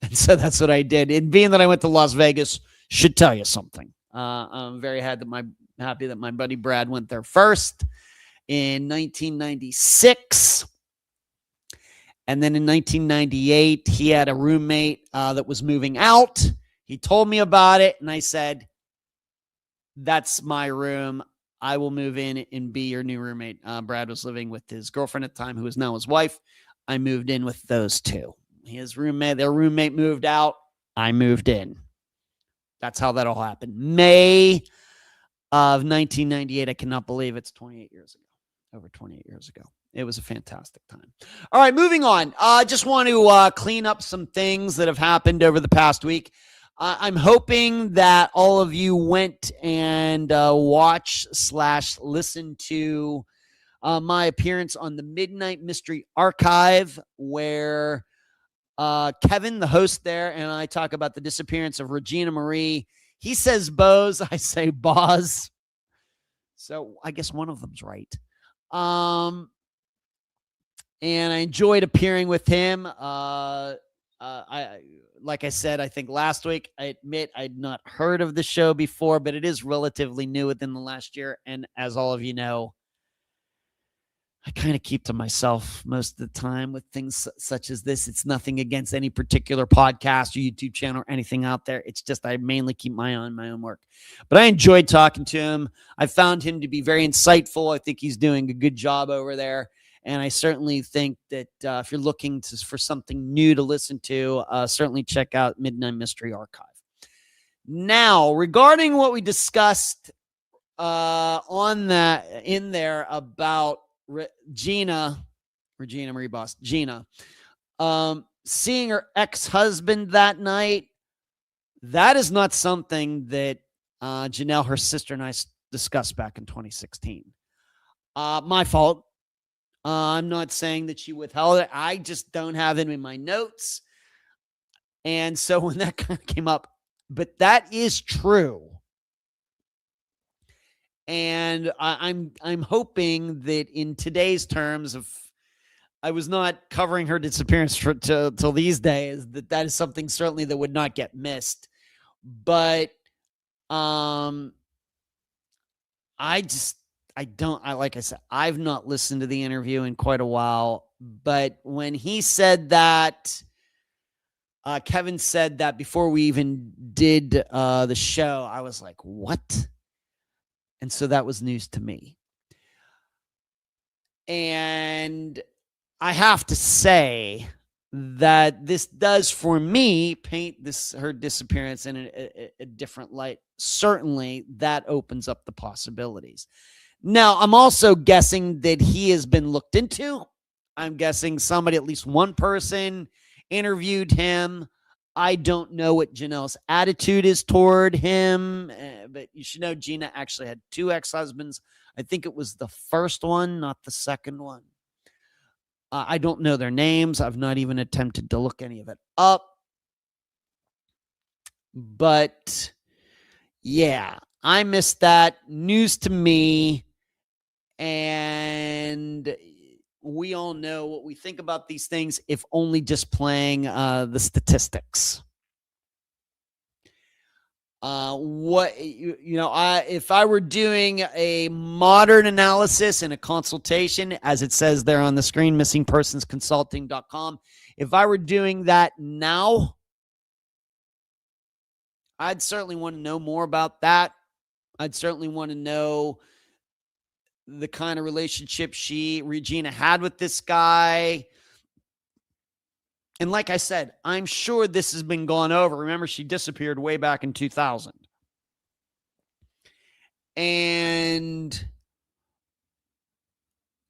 And so that's what I did. And being that I went to Las Vegas should tell you something. I'm very happy that my buddy Brad went there first in 1996. And then in 1998, he had a roommate that was moving out. He told me about it, and I said, that's my room. I will move in and be your new roommate. Brad was living with his girlfriend at the time, who is now his wife. I moved in with those two. Their roommate moved out. I moved in. That's how that all happened. May of 1998. I cannot believe it's 28 years ago. Over 28 years ago. It was a fantastic time. All right, moving on. I just want to clean up some things that have happened over the past week. I'm hoping that all of you went and watch/listen to my appearance on the Midnight Mystery Archive, where Kevin, the host there, and I talk about the disappearance of Regina Marie. He says Bose, I say Boz. So I guess one of them's right. And I enjoyed appearing with him. Like I said, I think last week, I admit I'd not heard of the show before, but it is relatively new within the last year. And as all of you know, I kind of keep to myself most of the time with things such as this. It's nothing against any particular podcast or YouTube channel or anything out there. It's just I mainly keep my eye on my own work. But I enjoyed talking to him. I found him to be very insightful. I think he's doing a good job over there. And I certainly think that if you're looking for something new to listen to, certainly check out Midnight Mystery Archive. Now, regarding what we discussed on that in there about Regina Marie Boss, Gina, seeing her ex-husband that night, that is not something that Janelle, her sister, and I discussed back in 2016. My fault. I'm not saying that she withheld it. I just don't have it in my notes. And so when that kind of came up, but that is true. And I'm hoping that in today's terms of, I was not covering her disappearance till these days, that is something certainly that would not get missed. But like I said, I've not listened to the interview in quite a while, but when he said that, Kevin said that before we even did the show, I was like, what? And so that was news to me. And I have to say that this does, for me, paint her disappearance in a different light. Certainly, that opens up the possibilities. Now, I'm also guessing that he has been looked into. I'm guessing somebody, at least one person, interviewed him. I don't know what Janelle's attitude is toward him, but you should know Gina actually had 2 ex-husbands. I think it was the first one, not the second one. I don't know their names. I've not even attempted to look any of it up. But yeah, I missed that. News to me. And we all know what we think about these things, if only just playing the statistics. If I were doing a modern analysis and a consultation, as it says there on the screen, missingpersonsconsulting.com, if I were doing that now, I'd certainly want to know more about that. I'd certainly want to know the kind of relationship Regina had with this guy. And like I said, I'm sure this has been gone over. Remember, she disappeared way back in 2000. And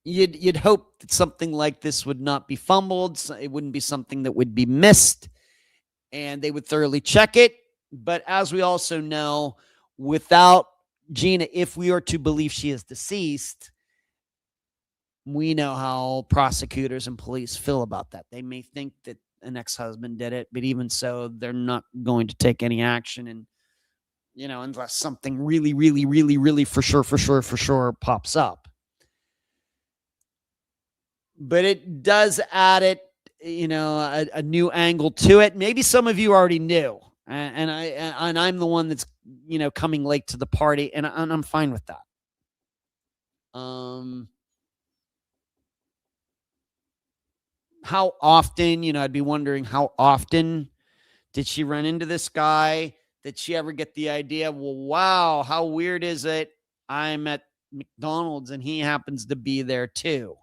you'd hope that something like this would not be fumbled. It wouldn't be something that would be missed. And they would thoroughly check it. But as we also know, without Gina, if we are to believe she is deceased, we know how prosecutors and police feel about that. They may think that an ex-husband did it, but even so, they're not going to take any action. And, unless something really, really, really, really for sure pops up. But it does add a new angle to it. Maybe some of you already knew. And I'm the one that's, coming late to the party, and I'm fine with that. how often, I'd be wondering how often did she run into this guy? Did she ever get the idea, well, wow, how weird is it? I'm at McDonald's and he happens to be there too.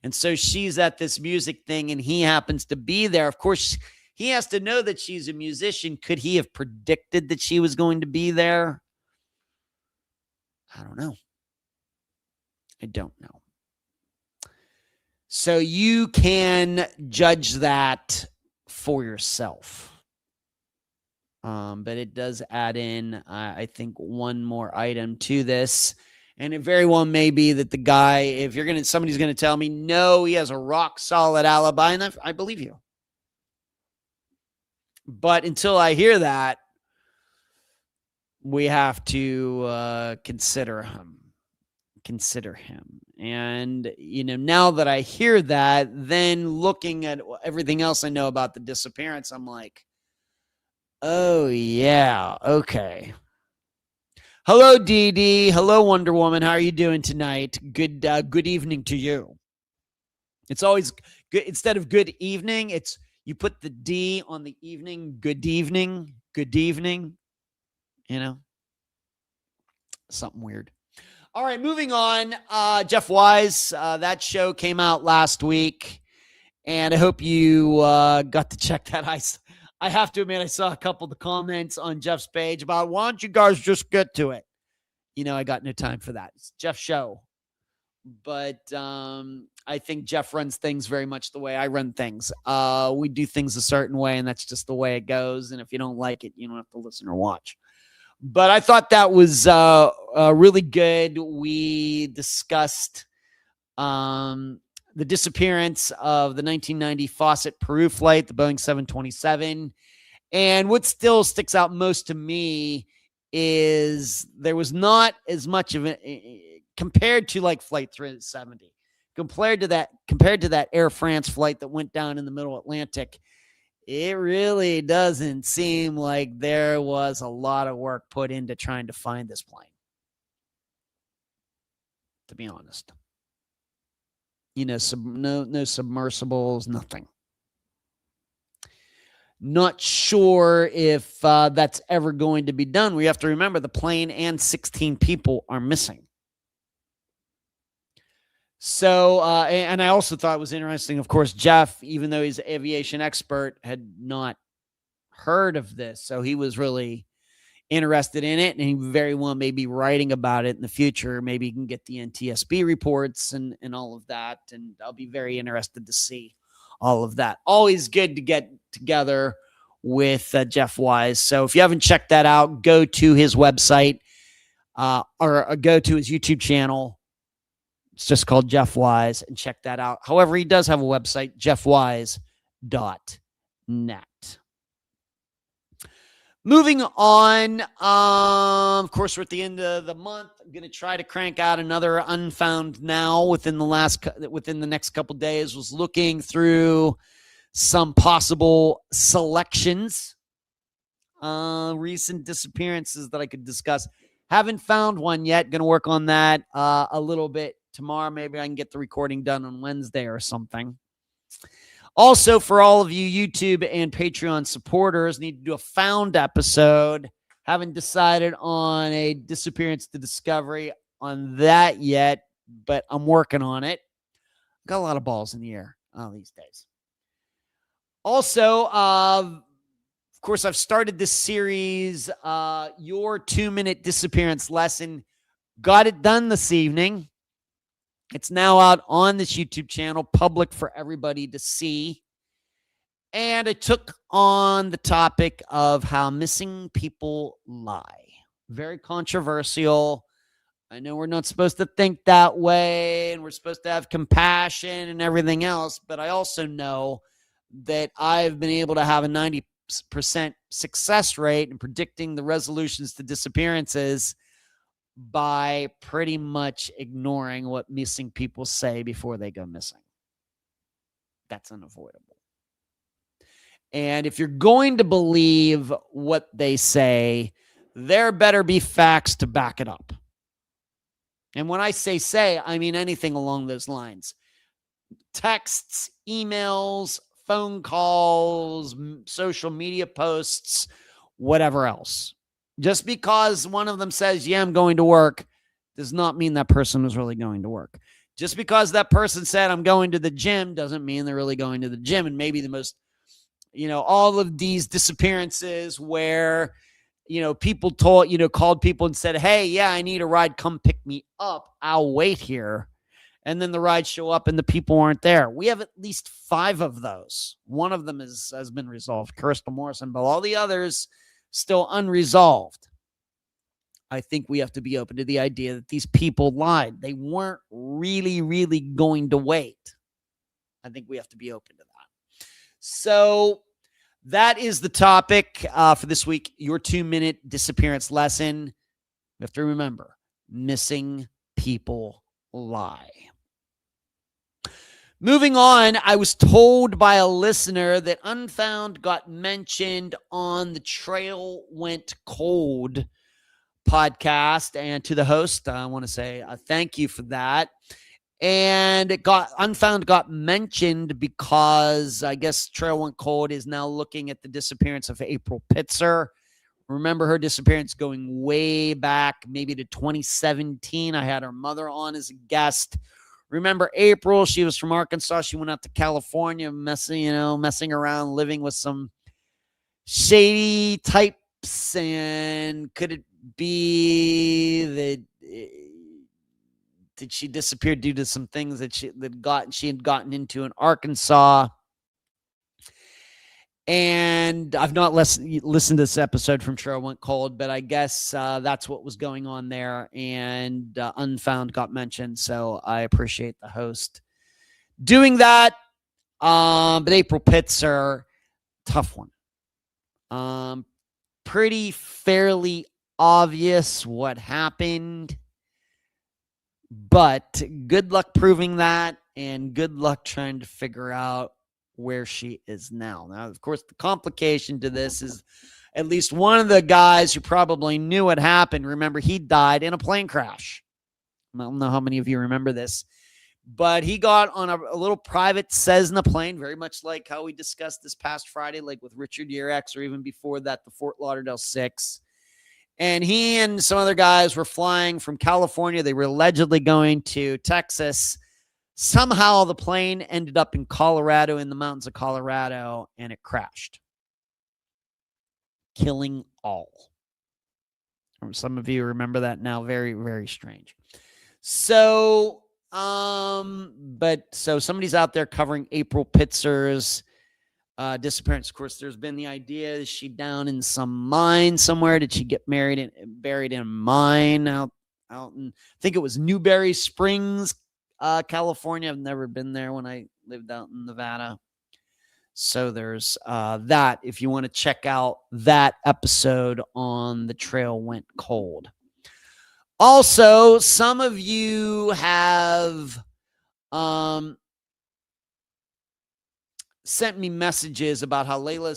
And so she's at this music thing and he happens to be there. Of course, he has to know that she's a musician. Could he have predicted that she was going to be there? I don't know. I don't know. So you can judge that for yourself. But it does add in, I think, one more item to this. And it very well may be that the guy, if somebody's going to tell me, no, he has a rock solid alibi, and I believe you. But until I hear that, we have to consider him. And, now that I hear that, then looking at everything else I know about the disappearance, I'm like, oh, yeah, okay. Hello, Dee Dee. Hello, Wonder Woman. How are you doing tonight? Good evening to you. It's always good. Instead of good evening, you put the D on the evening. Good evening. Good evening. Something weird. All right, moving on. Jeff Wise, that show came out last week, and I hope you got to check that. I have to admit, I saw a couple of the comments on Jeff's page about, why don't you guys just get to it? I got no time for that. It's Jeff's show. But I think Jeff runs things very much the way I run things. We do things a certain way, and that's just the way it goes. And if you don't like it, you don't have to listen or watch. But I thought that was really good. We discussed the disappearance of the 1990 Fawcett Peru flight, the Boeing 727. And what still sticks out most to me is there was not as much of it compared to like Flight 370. Compared to that Air France flight that went down in the middle Atlantic, it really doesn't seem like there was a lot of work put into trying to find this plane, to be honest. No submersibles, nothing. Not sure if that's ever going to be done. We have to remember the plane and 16 people are missing. So, and I also thought it was interesting, of course, Jeff, even though he's an aviation expert, had not heard of this. So he was really interested in it, and he very well may be writing about it in the future. Maybe he can get the NTSB reports and all of that, and I'll be very interested to see all of that. Always good to get together with Jeff Wise. So if you haven't checked that out, go to his website or go to his YouTube channel. It's just called Jeff Wise, and check that out. However, he does have a website, jeffwise.net. Moving on, of course, we're at the end of the month. I'm going to try to crank out another Unfound now within the next couple days. Was looking through some possible selections, recent disappearances that I could discuss. Haven't found one yet. Going to work on that a little bit tomorrow. Maybe I can get the recording done on Wednesday or something. Also, for all of you YouTube and Patreon supporters, need to do a Found episode. Haven't decided on a disappearance to discovery on that yet, but I'm working on it. Got a lot of balls in the air these days. Also, of course, I've started this series, Your 2-Minute Disappearance Lesson. Got it done this evening. It's now out on this YouTube channel, public for everybody to see. And I took on the topic of how missing people lie. Very controversial. I know we're not supposed to think that way, and we're supposed to have compassion and everything else, but I also know that I've been able to have a 90% success rate in predicting the resolutions to disappearances by pretty much ignoring what missing people say before they go missing. That's unavoidable. And if you're going to believe what they say, there better be facts to back it up. And when I say, I mean anything along those lines. texts, emails, phone calls, social media posts, whatever else. Just because one of them says, yeah, I'm going to work, does not mean that person was really going to work. Just because that person said, I'm going to the gym, doesn't mean they're really going to the gym. And maybe the most, all of these disappearances where, people called people and said, hey, yeah, I need a ride. Come pick me up. I'll wait here. And then the rides show up and the people aren't there. We have at least 5 of those. One of them has been resolved, Crystal Morrison, but all the others still unresolved. I think we have to be open to the idea that these people lied. They weren't really, really going to wait. I think we have to be open to that. So that is the topic for this week, your 2-minute disappearance lesson. You have to remember, missing people lie. Moving on, I was told by a listener that Unfound got mentioned on the Trail Went Cold podcast, and to the host, I want to say thank you for that. And Unfound got mentioned because I guess Trail Went Cold is now looking at the disappearance of April Pitzer. Remember her disappearance going way back, maybe to 2017. I had her mother on as a guest. Remember April? She was from Arkansas. She went out to California, messing around, living with some shady types. And could it be that did she disappear due to some things that she had gotten into in Arkansas? And I've not listened to this episode from Trail Went Cold, but I guess that's what was going on there. And Unfound got mentioned, so I appreciate the host doing that. But April Pitzer, tough one. Pretty fairly obvious what happened, but good luck proving that, and good luck trying to figure out where she is now. Now, of course, the complication to this is at least one of the guys who probably knew what happened. Remember, he died in a plane crash. I don't know how many of you remember this, but he got on a little private Cessna plane, very much like how we discussed this past Friday, like with Richard Yerex, or even before that, the Fort Lauderdale 6. And he and some other guys were flying from California. They were allegedly going to Texas. Somehow the plane ended up in Colorado, in the mountains of Colorado, and it crashed, killing all. Some of you remember that now. Very, very strange. So, so somebody's out there covering April Pitzer's disappearance. Of course, there's been the idea, is she down in some mine somewhere? Did she get buried in a mine out in, I think it was Newberry Springs, California. I've never been there when I lived out in Nevada. So there's that, if you want to check out that episode on The Trail Went Cold. Also, some of you have sent me messages about how Layla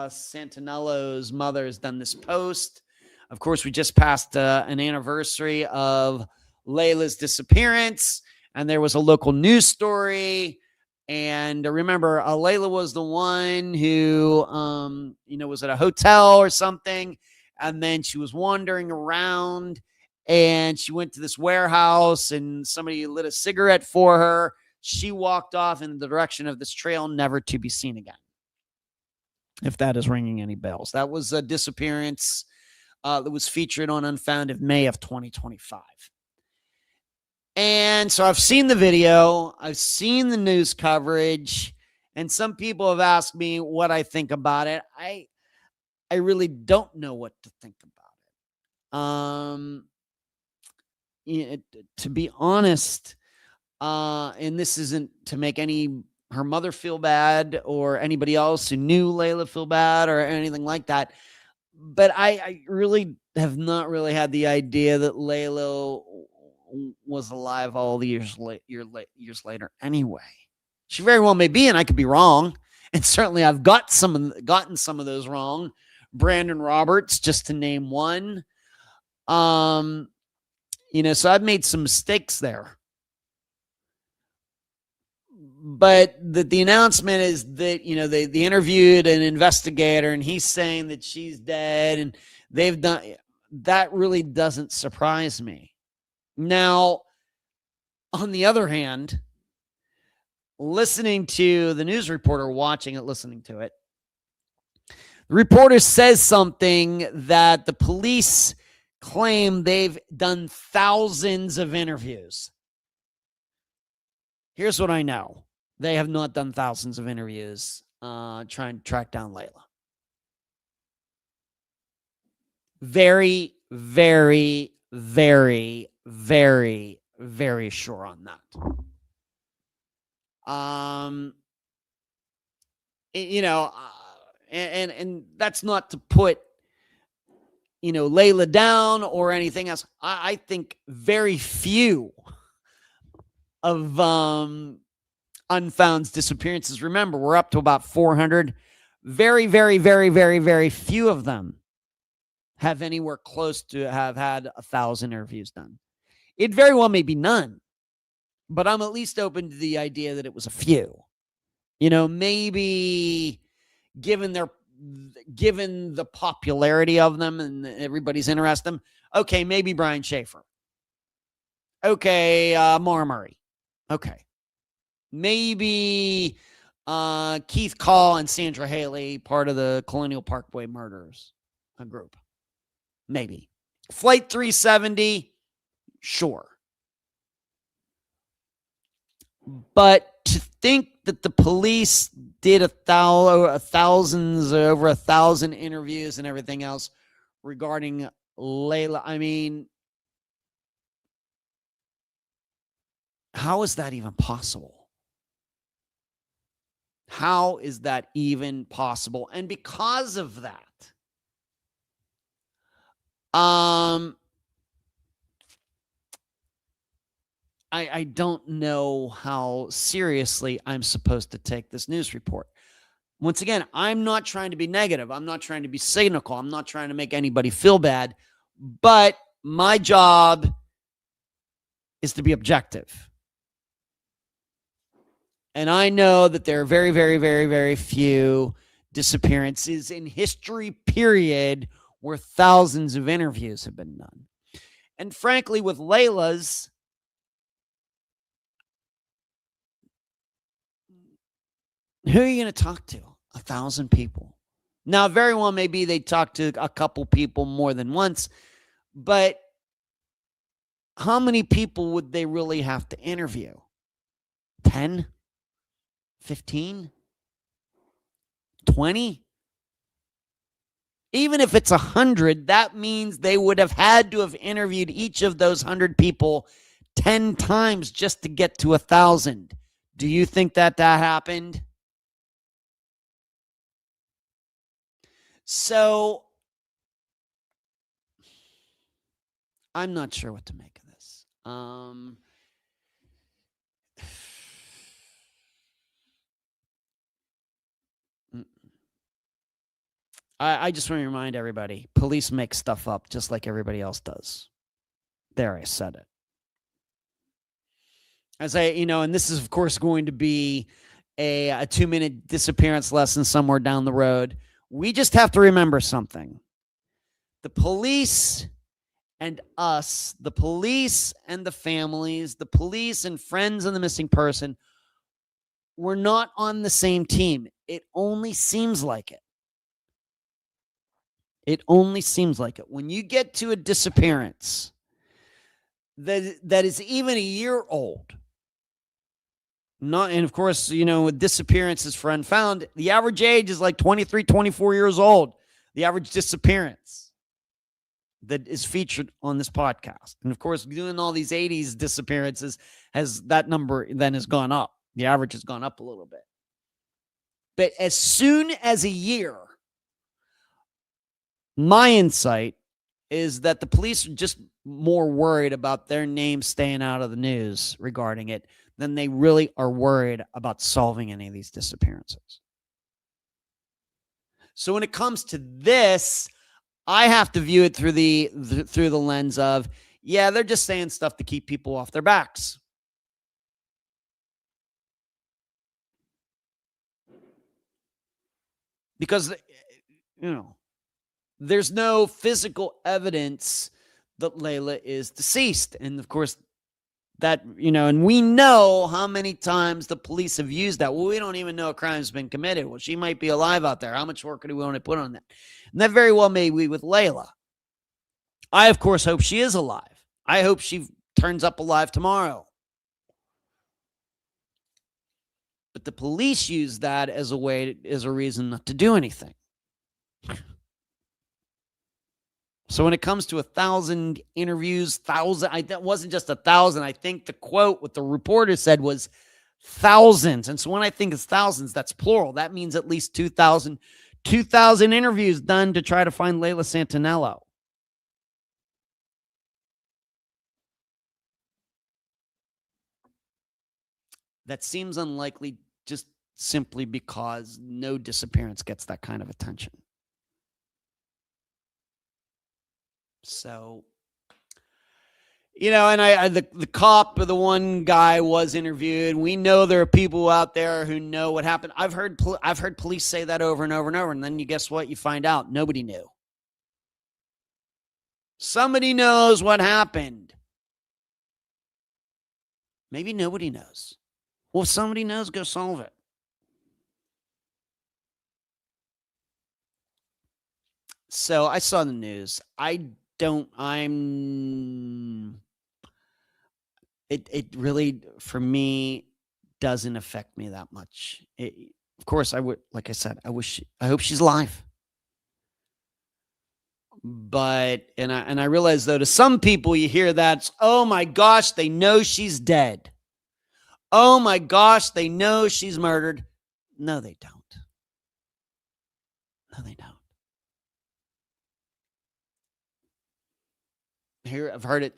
Santinello's mother has done this post. Of course, we just passed an anniversary of Layla's disappearance, and there was a local news story. And remember, Layla was the one who, was at a hotel or something, and then she was wandering around, and she went to this warehouse, and somebody lit a cigarette for her. She walked off in the direction of this trail, never to be seen again. If that is ringing any bells. That was a disappearance that was featured on Unfound in May of 2025. And so I've seen the video, I've seen the news coverage, and some people have asked me what I think about it. I really don't know what to think about it. To be honest, and this isn't to make her mother feel bad or anybody else who knew Layla feel bad or anything like that. But I really have not really had the idea that Layla was alive all the years later anyway. She very well may be, and I could be wrong. And certainly I've gotten some of those wrong. Brandon Roberts, just to name one. So I've made some mistakes there. but the announcement is that, they interviewed an investigator and he's saying that she's dead and they've done that. Really doesn't surprise me. Now, on the other hand, listening to the news reporter, watching it, listening to it, the reporter says something that the police claim they've done thousands of interviews. Here's what I know. They have not done thousands of interviews trying to track down Layla. Very, very, very, very, very sure on that. And that's not to put, Layla down or anything else. I think very few of Unfound's disappearances. Remember, we're up to about 400. Very, very, very, very, very few of them have anywhere close to have had 1,000 interviews done. It very well may be none, but I'm at least open to the idea that it was a few. Maybe given the popularity of them and everybody's interested in them, okay, maybe Brian Schaefer. Okay, Maura Murray. Okay. Maybe Keith Call and Sandra Haley, part of the Colonial Parkway murders group. Maybe. Flight 370, sure. But to think that the police did over 1,000 interviews and everything else regarding Layla, I mean, how is that even possible? How is that even possible? And because of that, I don't know how seriously I'm supposed to take this news report. Once again, I'm not trying to be negative. I'm not trying to be cynical. I'm not trying to make anybody feel bad. But my job is to be objective. And I know that there are very, very, very, very few disappearances in history, period, where thousands of interviews have been done. And frankly, with Layla's, who are you going to talk to? 1,000 people. Now, very well, maybe they talk to a couple people more than once, but how many people would they really have to interview? 10? 15? 20? Even if it's 100, that means they would have had to have interviewed each of those 100 people 10 times just to get to 1,000. Do you think that happened? So I'm not sure what to make of this. I just want to remind everybody, police make stuff up just like everybody else does. There, I said it. And this is, of course, going to be a 2-minute disappearance lesson somewhere down the road. We just have to remember something. The police and us, the police and the families, the police and friends of the missing person, we're not on the same team. It only seems like it. It only seems like it. When you get to a disappearance that is even a year old, and of course, with disappearances for Unfound, the average age is like 23, 24 years old. The average disappearance that is featured on this podcast. And of course, doing all these 80s disappearances, that number then has gone up. The average has gone up a little bit. But as soon as a year, my insight is that the police are just more worried about their name staying out of the news regarding it than they really are worried about solving any of these disappearances. So when it comes to this, I have to view it through the lens of, yeah, they're just saying stuff to keep people off their backs. because, there's no physical evidence that Layla is deceased. And of course, that, and we know how many times the police have used that. Well, we don't even know a crime's been committed. Well, she might be alive out there. How much work do we want to put on that? And that very well may be with Layla. I, of course, hope she is alive. I hope she turns up alive tomorrow. But the police use that as a reason not to do anything. So when it comes to 1,000 interviews, that wasn't just 1,000. I think the quote, what the reporter said was thousands. And so when I think it's thousands, that's plural. That means at least 2,000 interviews done to try to find Layla Santanello. That seems unlikely just simply because no disappearance gets that kind of attention. So, and the cop or the one guy was interviewed. We know there are people out there who know what happened. I've heard police say that over and over and over. And then you guess what? You find out nobody knew. Somebody knows what happened. Maybe nobody knows. Well, if somebody knows, go solve it. So I saw the news. It really, for me, doesn't affect me that much. Of course, I would, like I said, I hope she's alive. But, and I realize, though, to some people, you hear that, oh my gosh, they know she's dead. Oh my gosh, they know she's murdered. No, they don't. No, they don't. Here, I've heard it.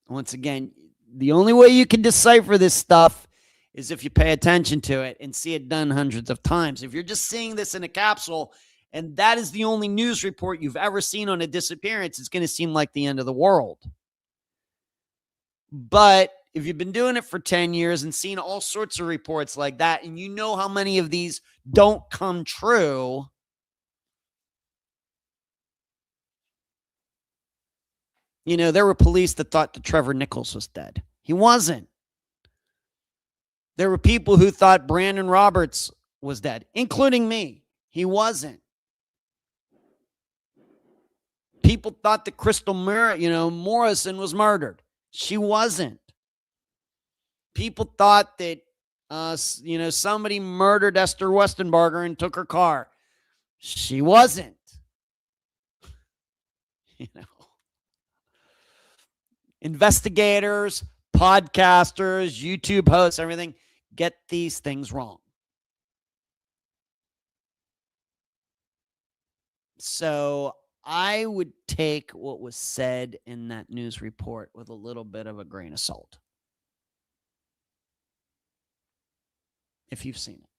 Once again, the only way you can decipher this stuff is if you pay attention to it and see it done hundreds of times. If you're just seeing this in a capsule and that is the only news report you've ever seen on a disappearance, it's going to seem like the end of the world. But if you've been doing it for 10 years and seen all sorts of reports like that, and you know how many of these don't come true, there were police that thought that Trevor Nichols was dead. He wasn't. There were people who thought Brandon Roberts was dead, including me. He wasn't. People thought that Crystal Morrison was murdered. She wasn't. People thought that, somebody murdered Esther Westenberger and took her car. She wasn't. Investigators, podcasters, YouTube hosts, everything get these things wrong. So I would take what was said in that news report with a little bit of a grain of salt. If you've seen it.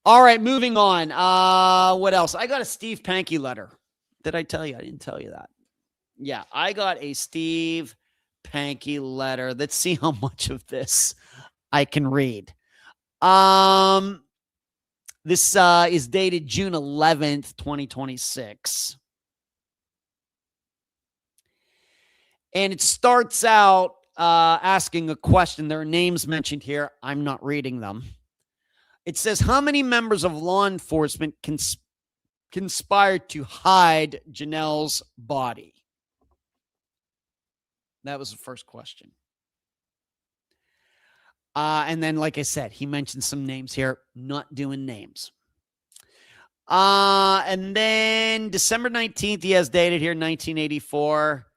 All right, moving on. What else? I got a Steve Pankey letter. Did I tell you? I didn't tell you that. Yeah, I got a Steve Pankey letter. Let's see how much of this I can read. This is dated June 11th, 2026. And it starts out asking a question. There are names mentioned here. I'm not reading them. It says, how many members of law enforcement conspired to hide Janelle's body? That was the first question. And then, like I said, he mentioned some names here, not doing names. And then December 19th, he has dated here, 1984.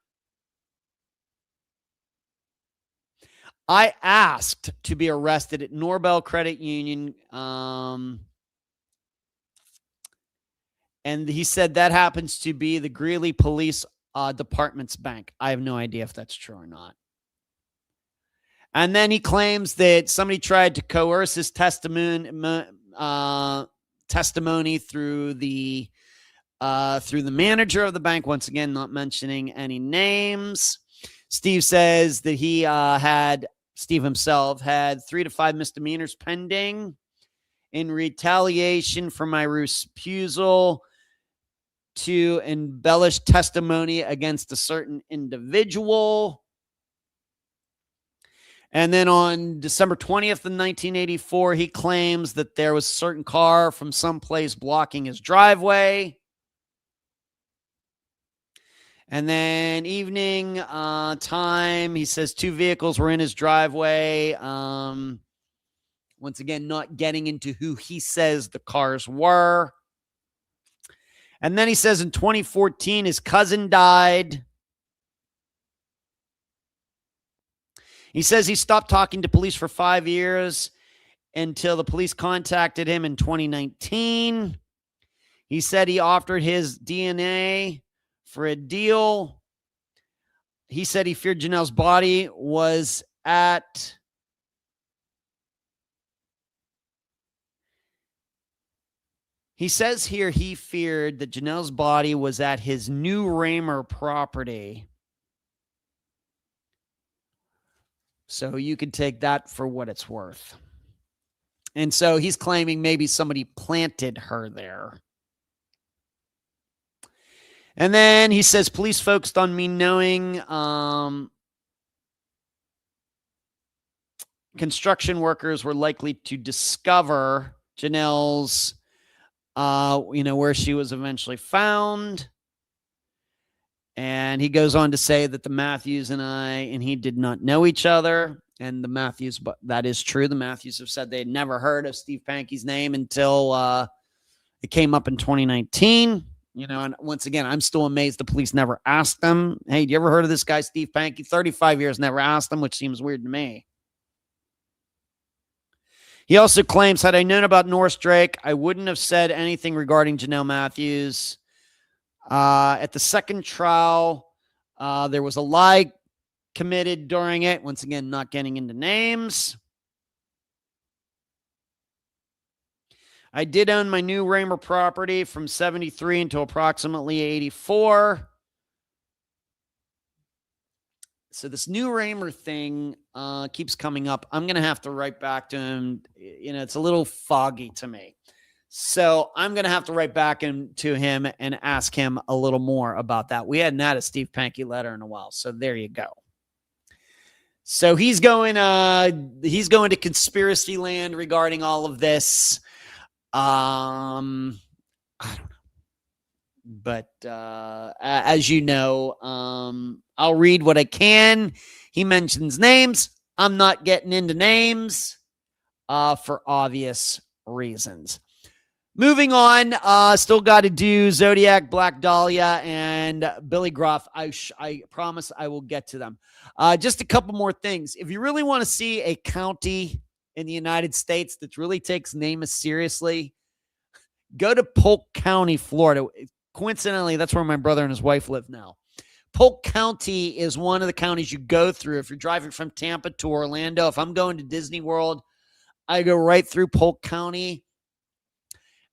I asked to be arrested at Norbel Credit Union. And he said that happens to be the Greeley Police Department's bank. I have no idea if that's true or not. And then he claims that somebody tried to coerce his testimony through the manager of the bank. Once again, not mentioning any names. Steve says that Steve himself had 3 to 5 misdemeanors pending. in retaliation for my refusal to embellish testimony against a certain individual. And then on December 20th of 1984, he claims that there was a certain car from someplace blocking his driveway. And then evening time, he says 2 vehicles were in his driveway. Once again, not getting into who he says the cars were. And then he says in 2014, his cousin died. He says he stopped talking to police for 5 years until the police contacted him in 2019. He said he offered his DNA for a deal. He said he feared Janelle's body was at He says here he feared that Janelle's body was at his New Raymer property. So you could take that for what it's worth. And so he's claiming maybe somebody planted her there. And then he says police focused on me knowing construction workers were likely to discover Janelle's, where she was eventually found. And he goes on to say that the Matthews and he did not know each other. And the Matthews, but that is true. The Matthews have said they had never heard of Steve Pankey's name until it came up in 2019. And once again, I'm still amazed the police never asked them, hey, do you ever heard of this guy, Steve Pankey? 35 years, never asked them, which seems weird to me. He also claims, had I known about Norris Drake, I wouldn't have said anything regarding Janelle Matthews. At the second trial, there was a lie committed during it. Once again, not getting into names. I did own my New Raymer property from 73 until approximately 84. So this New Raymer thing keeps coming up. I'm going to have to write back to him. It's a little foggy to me. So I'm going to have to write back to him and ask him a little more about that. We hadn't had a Steve Pankey letter in a while. So there you go. So he's going to conspiracy land regarding all of this. I don't know. But as you know, I'll read what I can. He mentions names. I'm not getting into names for obvious reasons. Moving on, still got to do Zodiac-Black Dahlia and Billie Groff. I promise I will get to them. Just a couple more things. If you really want to see a county in the United States that really takes NamUs seriously, go to Polk County, Florida. Coincidentally, that's where my brother and his wife live now. Polk County is one of the counties you go through if you're driving from Tampa to Orlando. If I'm going to Disney World, I go right through Polk County.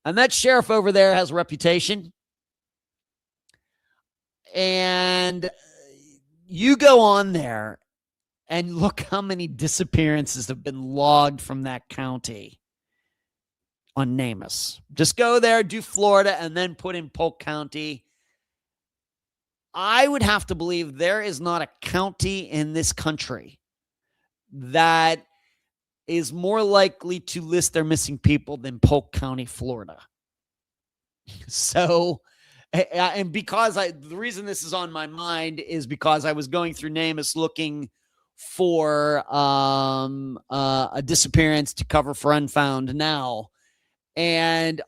And that sheriff over there has a reputation. And you go on there and look how many disappearances have been logged from that county on NamUs. Just go there, do Florida, and then put in Polk County. I would have to believe there is not a county in this country that is more likely to list their missing people than Polk County, Florida. So, and because the reason this is on my mind is because I was going through NamUs looking for a disappearance to cover for Unfound now. And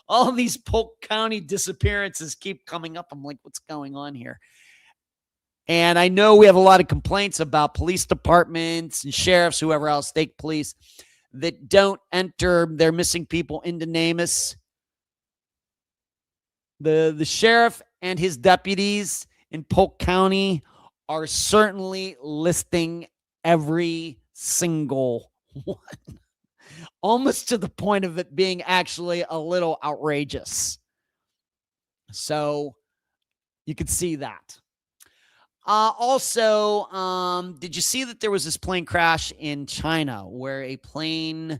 all these Polk County disappearances keep coming up. I'm like, what's going on here? And I know we have a lot of complaints about police departments and sheriffs, whoever else, state police, that don't enter their missing people into NamUs. The sheriff and his deputies in Polk County are certainly listing every single one. Almost to the point of it being actually a little outrageous. So you could see that. Also, did you see that there was this plane crash in China where a plane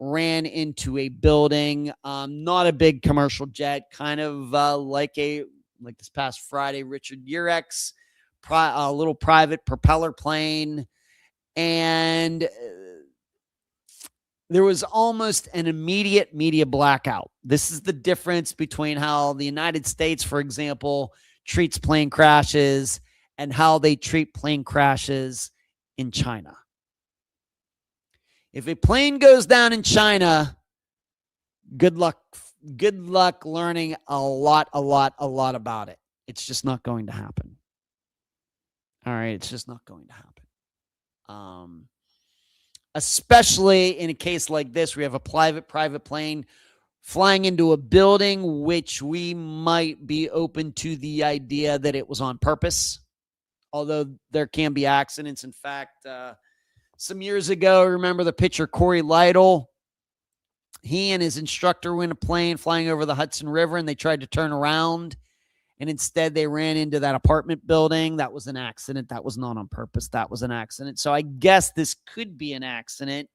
ran into a building. Not a big commercial jet, kind of like this past Friday, Richard Urex, a little private propeller plane. And there was almost an immediate media blackout. This is the difference between how the United States, for example, treats plane crashes and how they treat plane crashes in China. If a plane goes down in China, good luck learning a lot about it. It's just not going to happen. All right, it's just not going to happen. Especially in a case like this, we have a private plane flying into a building, which we might be open to the idea that it was on purpose, although there can be accidents. In fact, some years ago, remember the pitcher Corey Lytle? He and his instructor were in a plane flying over the Hudson River, and they tried to turn around, and instead they ran into that apartment building. That was an accident. That was not on purpose. That was an accident. So I guess this could be an accident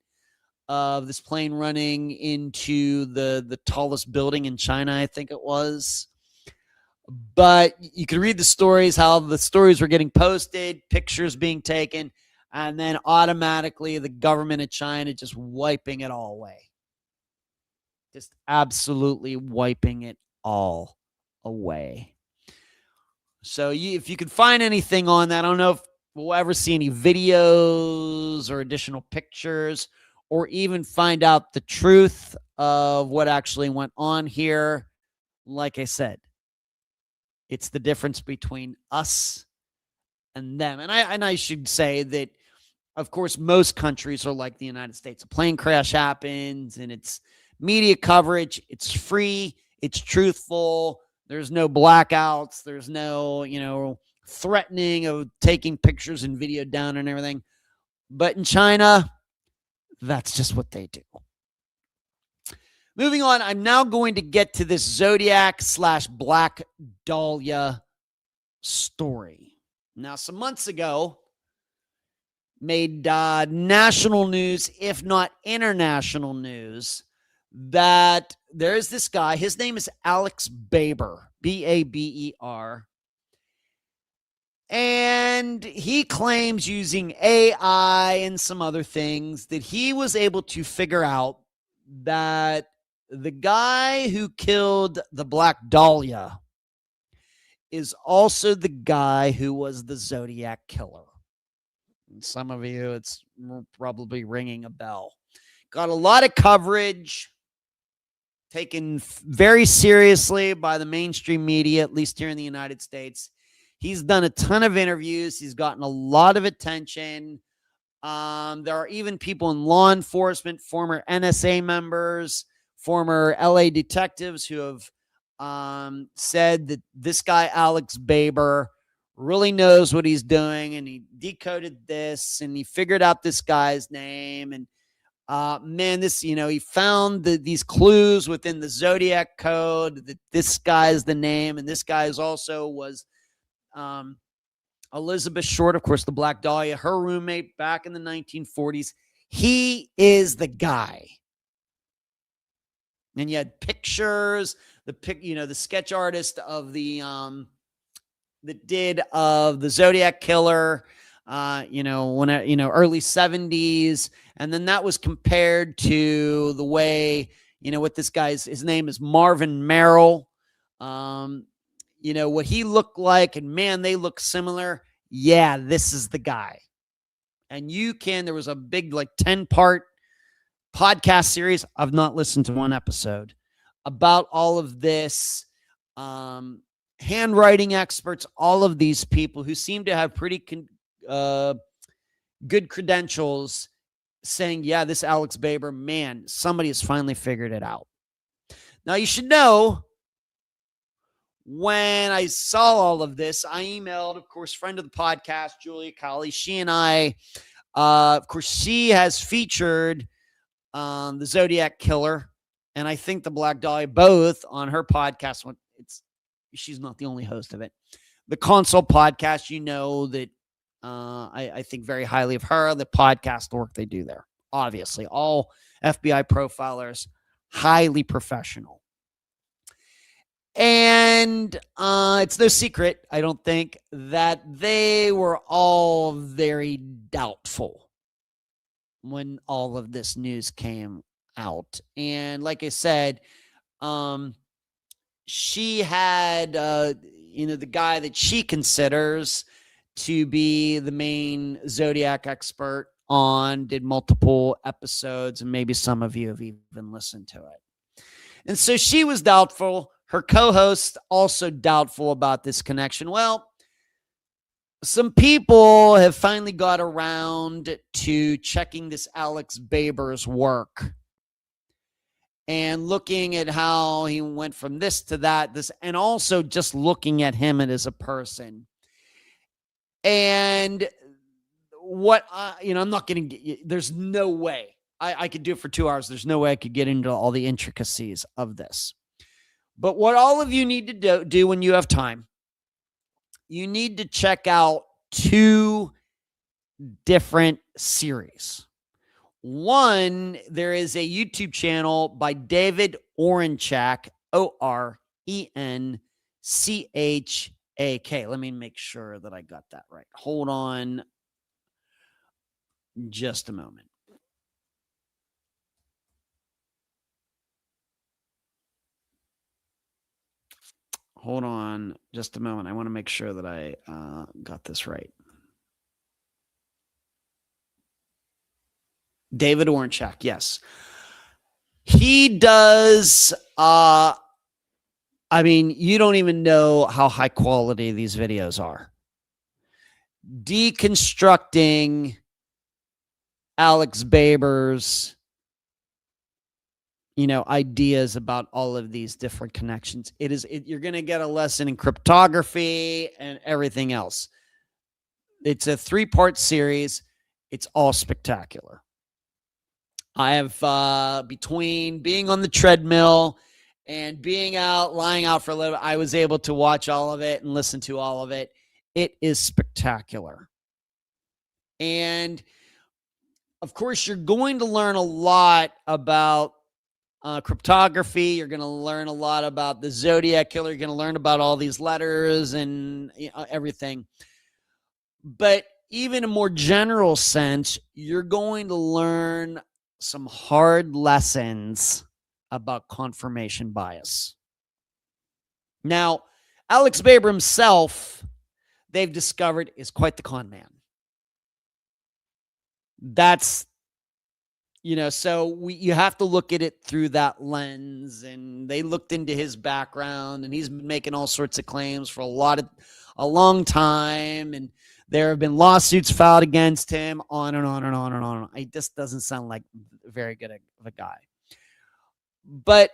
of this plane running into the tallest building in China, I think it was. But you can read the stories, how the stories were getting posted, pictures being taken, and then automatically the government of China just wiping it all away. Just absolutely wiping it all away. So if you could find anything on that, I don't know if we'll ever see any videos or additional pictures or even find out the truth of what actually went on here. Like I said, it's the difference between us and them. And I should say that, of course, most countries are like the United States. A plane crash happens and it's media coverage. It's free. It's truthful. There's no blackouts. There's no, threatening of taking pictures and video down and everything. But in China, that's just what they do. Moving on, I'm now going to get to this Zodiac-Black Dahlia story. Now, some months ago, made national news, if not international news, that there's this guy. His name is Alex Baber, Baber. And he claims using AI and some other things that he was able to figure out that the guy who killed the Black Dahlia is also the guy who was the Zodiac killer. And some of you, it's probably ringing a bell. Got a lot of coverage, taken very seriously by the mainstream media, at least here in the United States. He's done a ton of interviews. He's gotten a lot of attention. There are even people in law enforcement, former NSA members, former LA detectives who have said that this guy, Alex Baber, really knows what he's doing, and he decoded this, and he figured out this guy's name. And he found these clues within the Zodiac code that this guy's the name, and this guy's also was Elizabeth Short, of course, the Black Dahlia, her roommate back in the 1940s. He is the guy. And you had pictures, the sketch artist of the that did of the Zodiac killer, early 70s, and then that was compared to the way, what this guy's, his name is Marvin Merrill. What he looked like, and man, they look similar. Yeah, this is the guy. And there was a big 10-part podcast series. I've not listened to one episode about all of this. Handwriting experts, all of these people who seem to have pretty good credentials saying, yeah, this Alex Baber, man, somebody has finally figured it out. Now, you should know, when I saw all of this, I emailed, of course, friend of the podcast, Julia Colley. She and I, of course, she has featured the Zodiac killer, and I think the Black Dahlia, both on her podcast. She's not the only host of it. The Console podcast, that I think very highly of her, the podcast work they do there. Obviously, FBI profilers, highly professional. And it's no secret, I don't think, that they were all very doubtful when all of this news came out. And like I said, she had, the guy that she considers to be the main Zodiac expert on, did multiple episodes, and maybe some of you have even listened to it. And so she was doubtful. Her co-host also doubtful about this connection. Well, some people have finally got around to checking this Alex Baber's work and looking at how he went from this to that, and also just looking at him as a person. And what, I'm not going to get, there's no way I could do it for 2 hours. There's no way I could get into all the intricacies of this. But what all of you need to do when you have time, you need to check out 2 different series. One, there is a YouTube channel by David Orenchak, Orenchak. Let me make sure that I got that right. Hold on just a moment. Hold on just a moment. I want to make sure that I got this right. David Orenchak, yes. He does, you don't even know how high quality these videos are. Deconstructing Alex Baber's, ideas about all of these different connections. You're going to get a lesson in cryptography and everything else. It's a 3-part series. It's all spectacular. I have, between being on the treadmill and being lying out for a little bit, I was able to watch all of it and listen to all of it. It is spectacular. And of course, you're going to learn a lot about cryptography. You're going to learn a lot about the Zodiac Killer. You're going to learn about all these letters and everything. But even in a more general sense, you're going to learn some hard lessons about confirmation bias. Now, Alex Baber himself, they've discovered, is quite the con man. That's, so you have to look at it through that lens. And they looked into his background, and he's been making all sorts of claims for a long time. And there have been lawsuits filed against him, on and on and on and on. It just doesn't sound like very good of a guy. But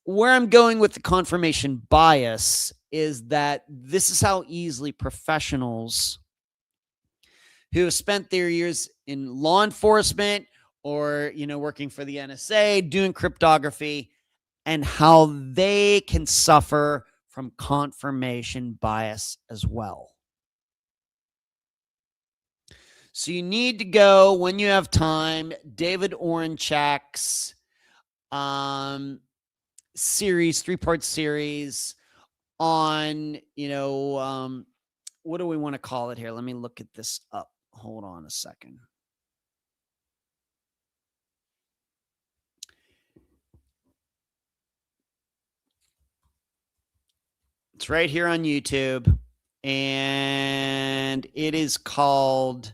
where I'm going with the confirmation bias is that this is how easily professionals who have spent their years in law enforcement or, working for the NSA, doing cryptography, and how they can suffer from confirmation bias as well. So you need to go, when you have time, David Orenchak's series, 3-part series on, what do we want to call it here? Let me look at this up. Hold on a second. It's right here on YouTube, and it is called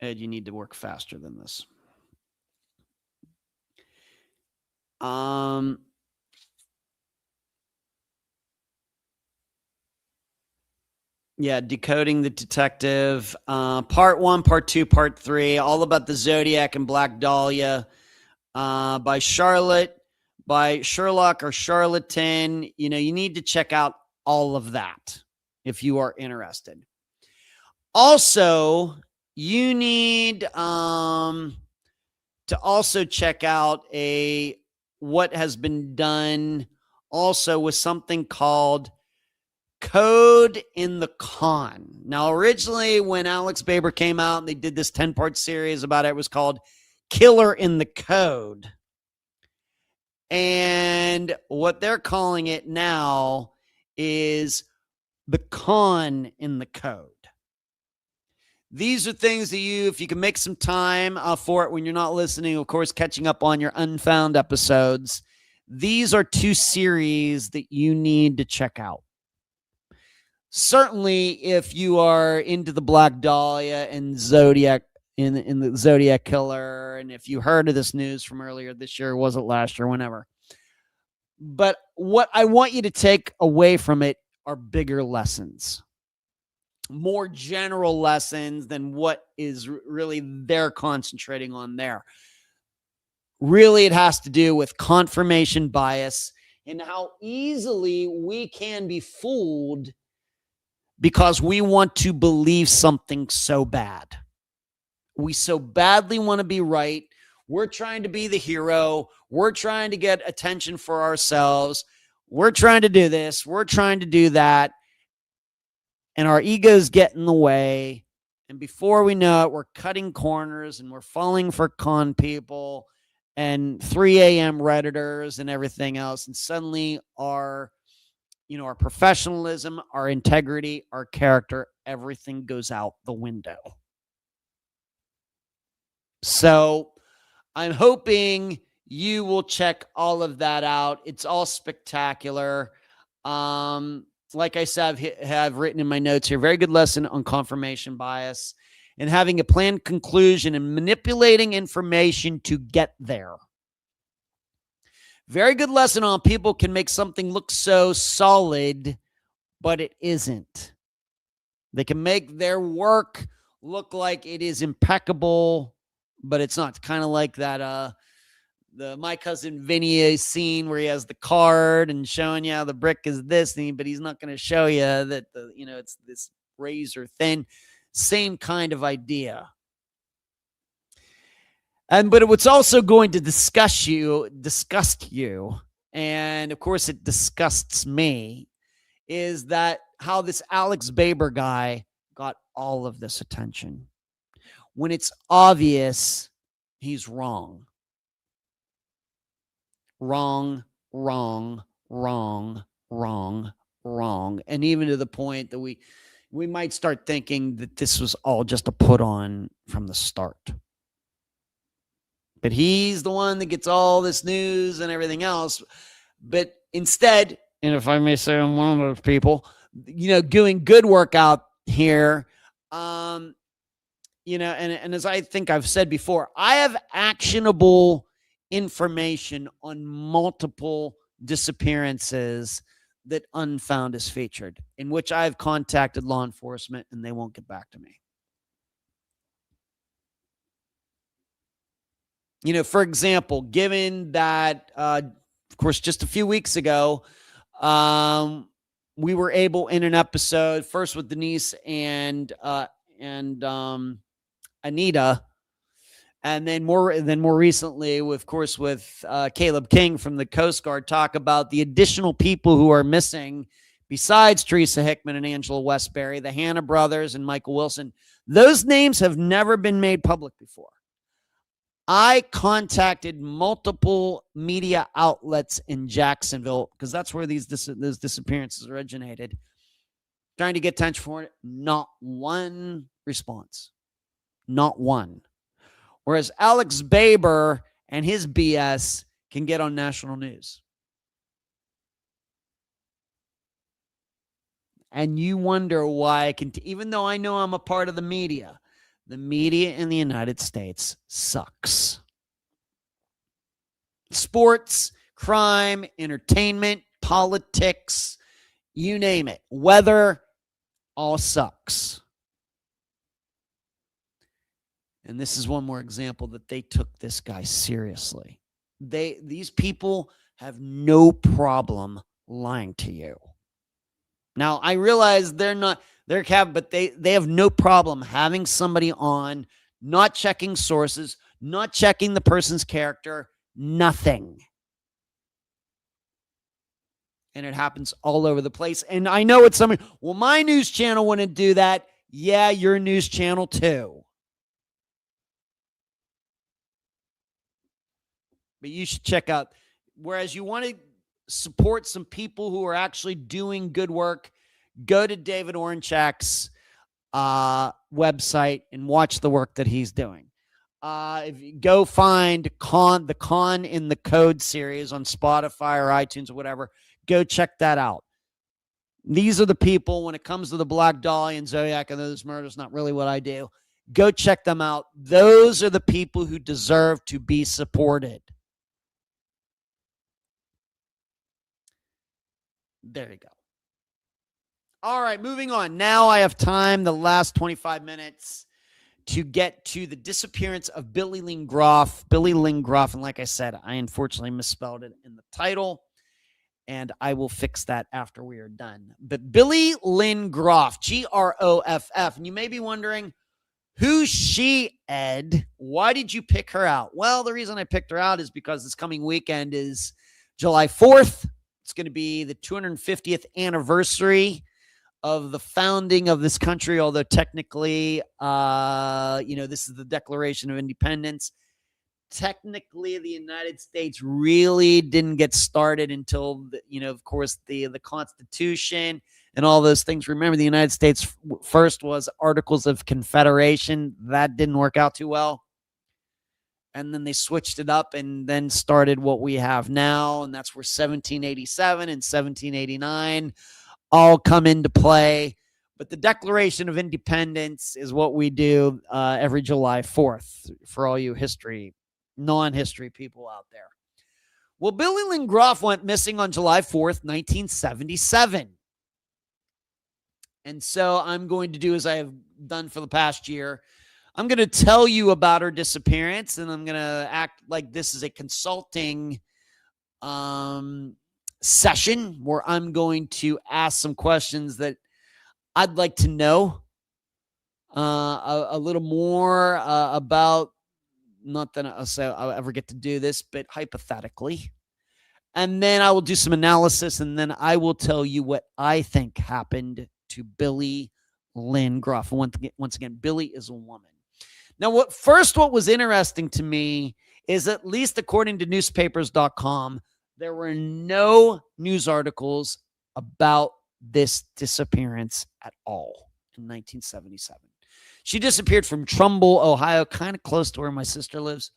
Ed, you need to work faster than this. Yeah, Decoding the Detective, part 1, part 2, part 3, all about the Zodiac and Black Dahlia, by Sherlock or Charlatan. You need to check out all of that if you are interested. Also, you need to also check out what has been done also with something called Code in the Con. Now, originally, when Alex Baber came out and they did this 10-part series about it, it was called Killer in the Code. And what they're calling it now is the Con in the Code. These are things that you, if you can make some time for it when you're not listening, of course, catching up on your Unfound episodes, these are 2 series that you need to check out. Certainly, if you are into the Black Dahlia and Zodiac in the Zodiac Killer, and if you heard of this news from earlier this year, was it last year, whenever. But what I want you to take away from it are bigger lessons, more general lessons than what is really they're concentrating on there. Really, it has to do with confirmation bias and how easily we can be fooled because we want to believe something so bad. We so badly want to be right. We're trying to be the hero. We're trying to get attention for ourselves. We're trying to do this. We're trying to do that. And our egos get in the way. And before we know it, we're cutting corners and we're falling for con people and 3 a.m. Redditors and everything else. And suddenly our professionalism, our integrity, our character, everything goes out the window. So I'm hoping you will check all of that out. It's all spectacular. Like I said, I have written in my notes here, very good lesson on confirmation bias and having a planned conclusion and manipulating information to get there. Very good lesson on people can make something look so solid, but it isn't. They can make their work look like it is impeccable, but it's not. Kind of like that the My Cousin Vinny scene where he has the card and showing you how the brick is this thing, but he's not going to show you that it's this razor thin. Same kind of idea. But it's also going to disgust you, and of course it disgusts me, is that how this Alex Baber guy got all of this attention when it's obvious he's wrong. Wrong. And even to the point that we might start thinking that this was all just a put on from the start. But he's the one that gets all this news and everything else. But instead, and if I may say I'm one of those people, doing good work out here, and as I think I've said before, I have actionable information on multiple disappearances that Unfound is featured, in which I've contacted law enforcement and they won't get back to me. For example, given that, of course, just a few weeks ago, we were able in an episode, first with Denise and Anita, and then more recently, of course, with Caleb King from the Coast Guard, talk about the additional people who are missing besides Teresa Hickman and Angela Westbury, the Hanna brothers and Michael Wilson. Those names have never been made public before. I contacted multiple media outlets in Jacksonville because that's where those disappearances originated, trying to get attention for it. Not one response. Not one. Whereas Alex Baber and his BS can get on national news. And you wonder why I can, even though I know I'm a part of the media in the United States sucks. Sports, crime, entertainment, politics, you name it. Weather, all sucks. And this is one more example that they took this guy seriously. These people have no problem lying to you. Now, I realize but they have no problem having somebody on, not checking sources, not checking the person's character, nothing. And it happens all over the place. And I know it's something, well, my news channel wouldn't do that. Yeah, your news channel too. But you should check out, whereas you want to support some people who are actually doing good work, go to David Orenchak's website and watch the work that he's doing. If you go find the Con in the Code series on Spotify or iTunes or whatever, go check that out. These are the people, when it comes to the Black Dahlia and Zodiac and those murders, not really what I do. Go check them out. Those are the people who deserve to be supported. There you go. All right, moving on. Now I have time, the last 25 minutes, to get to the disappearance of Billie Lynn Groff. Billie Lynn Groff, and like I said, I unfortunately misspelled it in the title, and I will fix that after we are done. But Billie Lynn Groff, Groff, and you may be wondering, who's she, Ed? Why did you pick her out? Well, the reason I picked her out is because this coming weekend is July 4th. It's going to be the 250th anniversary of the founding of this country, although technically, this is the Declaration of Independence. Technically, the United States really didn't get started until, of course, the Constitution and all those things. Remember, the United States first was Articles of Confederation. That didn't work out too well. And then they switched it up and then started what we have now. And that's where 1787 and 1789 all come into play. But the Declaration of Independence is what we do every July 4th for all you non-history people out there. Well, Billie Lynn Groff went missing on July 4th, 1977. And so I'm going to do as I have done for the past year. I'm going to tell you about her disappearance, and I'm going to act like this is a consulting session where I'm going to ask some questions that I'd like to know a little more about. Not that I'll ever get to do this, but hypothetically. And then I will do some analysis, and then I will tell you what I think happened to Billie Lynn Groff. And once again, Billie is a woman. Now, what was interesting to me is, at least according to newspapers.com, there were no news articles about this disappearance at all in 1977. She disappeared from Trumbull, Ohio, kind of close to where my sister lives.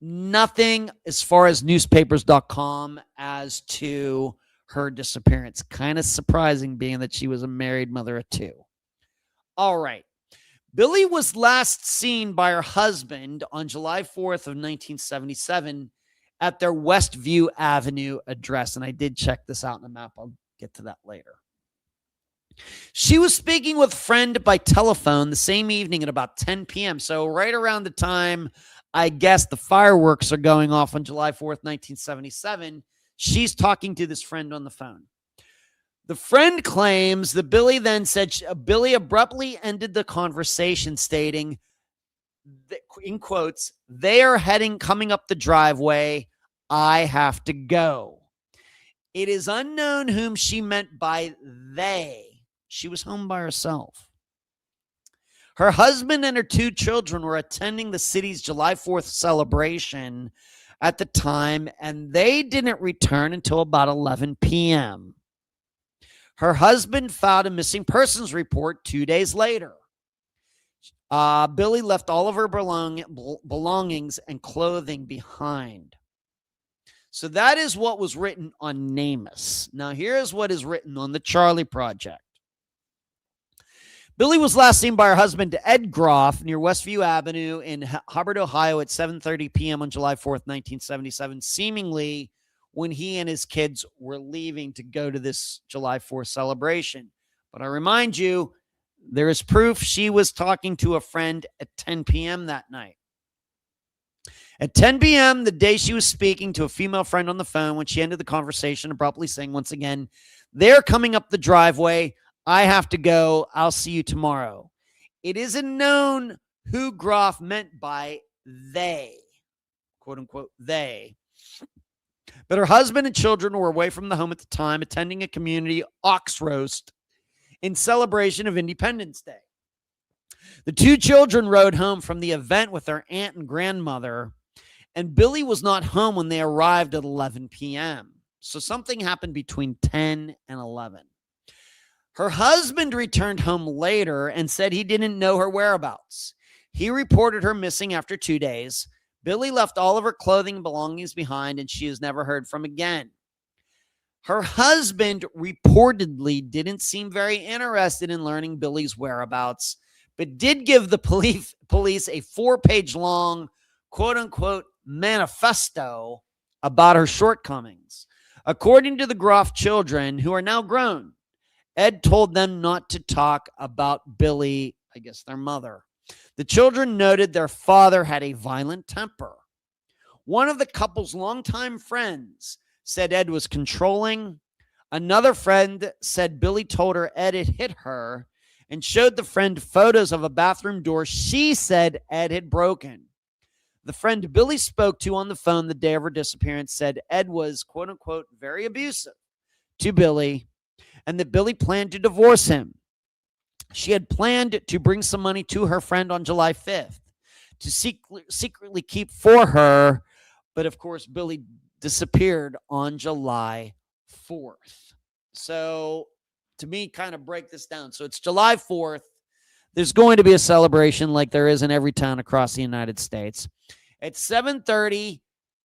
Nothing as far as newspapers.com as to her disappearance. Kind of surprising, being that she was a married mother of two. All right. Billie was last seen by her husband on July 4th of 1977 at their Westview Avenue address. And I did check this out in the map. I'll get to that later. She was speaking with a friend by telephone the same evening at about 10 p.m. So right around the time, I guess, the fireworks are going off on July 4th, 1977, she's talking to this friend on the phone. The friend claims that Billie then said Billie abruptly ended the conversation, stating, in quotes, "They are coming up the driveway. I have to go." It is unknown whom she meant by they. She was home by herself. Her husband and her two children were attending the city's July 4th celebration at the time, and they didn't return until about 11 p.m. Her husband filed a missing persons report 2 days later. Billie left all of her belongings and clothing behind. So that is what was written on NamUs. Now, here's what is written on the Charlie Project. Billie was last seen by her husband, Ed Groff, near Westview Avenue in Hubbard, Ohio at 7:30 p.m. on July 4th, 1977, seemingly when he and his kids were leaving to go to this July 4th celebration. But I remind you, there is proof she was talking to a friend at 10 p.m. that night. At 10 p.m., the day she was speaking to a female friend on the phone, when she ended the conversation, abruptly saying, once again, "They're coming up the driveway. I have to go. I'll see you tomorrow." It isn't known who Groff meant by they, quote unquote, they. But her husband and children were away from the home at the time, attending a community ox roast in celebration of Independence Day. The two children rode home from the event with their aunt and grandmother, and Billie was not home when they arrived at 11 p.m. So something happened between 10 and 11. Her husband returned home later and said he didn't know her whereabouts. He reported her missing after 2 days. Billie left all of her clothing and belongings behind, and she was never heard from again. Her husband reportedly didn't seem very interested in learning Billie's whereabouts, but did give the police a 4-page long, quote-unquote, manifesto about her shortcomings. According to the Groff children, who are now grown, Ed told them not to talk about Billie, I guess their mother. The children noted their father had a violent temper. One of the couple's longtime friends said Ed was controlling. Another friend said Billie told her Ed had hit her and showed the friend photos of a bathroom door she said Ed had broken. The friend Billie spoke to on the phone the day of her disappearance said Ed was, quote unquote, very abusive to Billie and that Billie planned to divorce him. She had planned to bring some money to her friend on July 5th to secretly keep for her, but of course, Billie disappeared on July 4th. So to me, kind of break this down. So it's July 4th. There's going to be a celebration like there is in every town across the United States. At 7:30,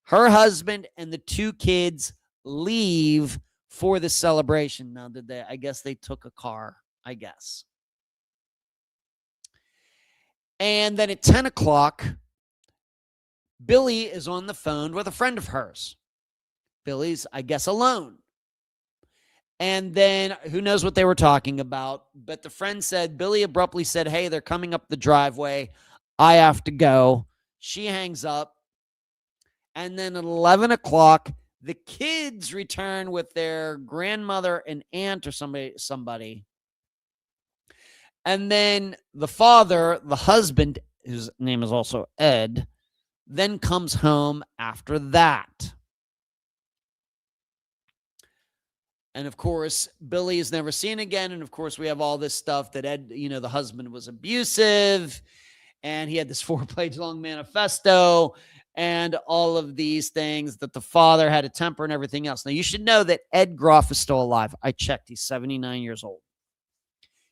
her husband and the two kids leave for the celebration. Now, did they? I guess they took a car, I guess. And then at 10 o'clock, Billie is on the phone with a friend of hers. Billie's, I guess, alone. And then who knows what they were talking about. But the friend said, Billie abruptly said, hey, they're coming up the driveway. I have to go. She hangs up. And then at 11 o'clock, the kids return with their grandmother and aunt or somebody. And then the father, the husband, whose name is also Ed, then comes home after that. And of course, Billie is never seen again. And of course, we have all this stuff that Ed, the husband was abusive and he had this 4-page long manifesto and all of these things, that the father had a temper and everything else. Now, you should know that Ed Groff is still alive. I checked. He's 79 years old.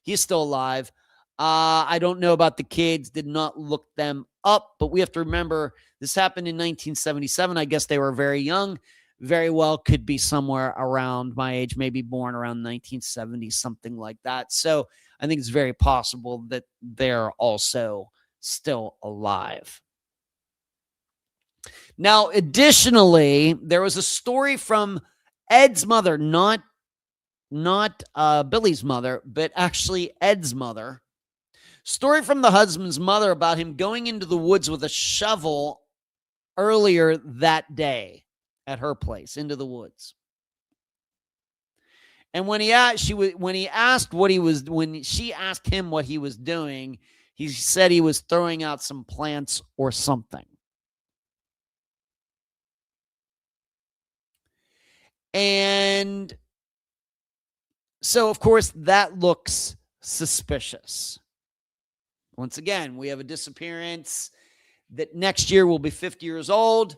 He's still alive. I don't know about the kids, did not look them up, but we have to remember this happened in 1977. I guess they were very young. Very well could be somewhere around my age, maybe born around 1970, something like that. So I think it's very possible that they're also still alive. Now, additionally, there was a story from Ed's mother, not Billie's mother, but actually Ed's mother. Story from the husband's mother about him going into the woods with a shovel earlier that day at her place, into the woods. And when she asked him what he was doing, he said he was throwing out some plants or something. And so, of course, that looks suspicious. Once again, we have a disappearance that next year will be 50 years old,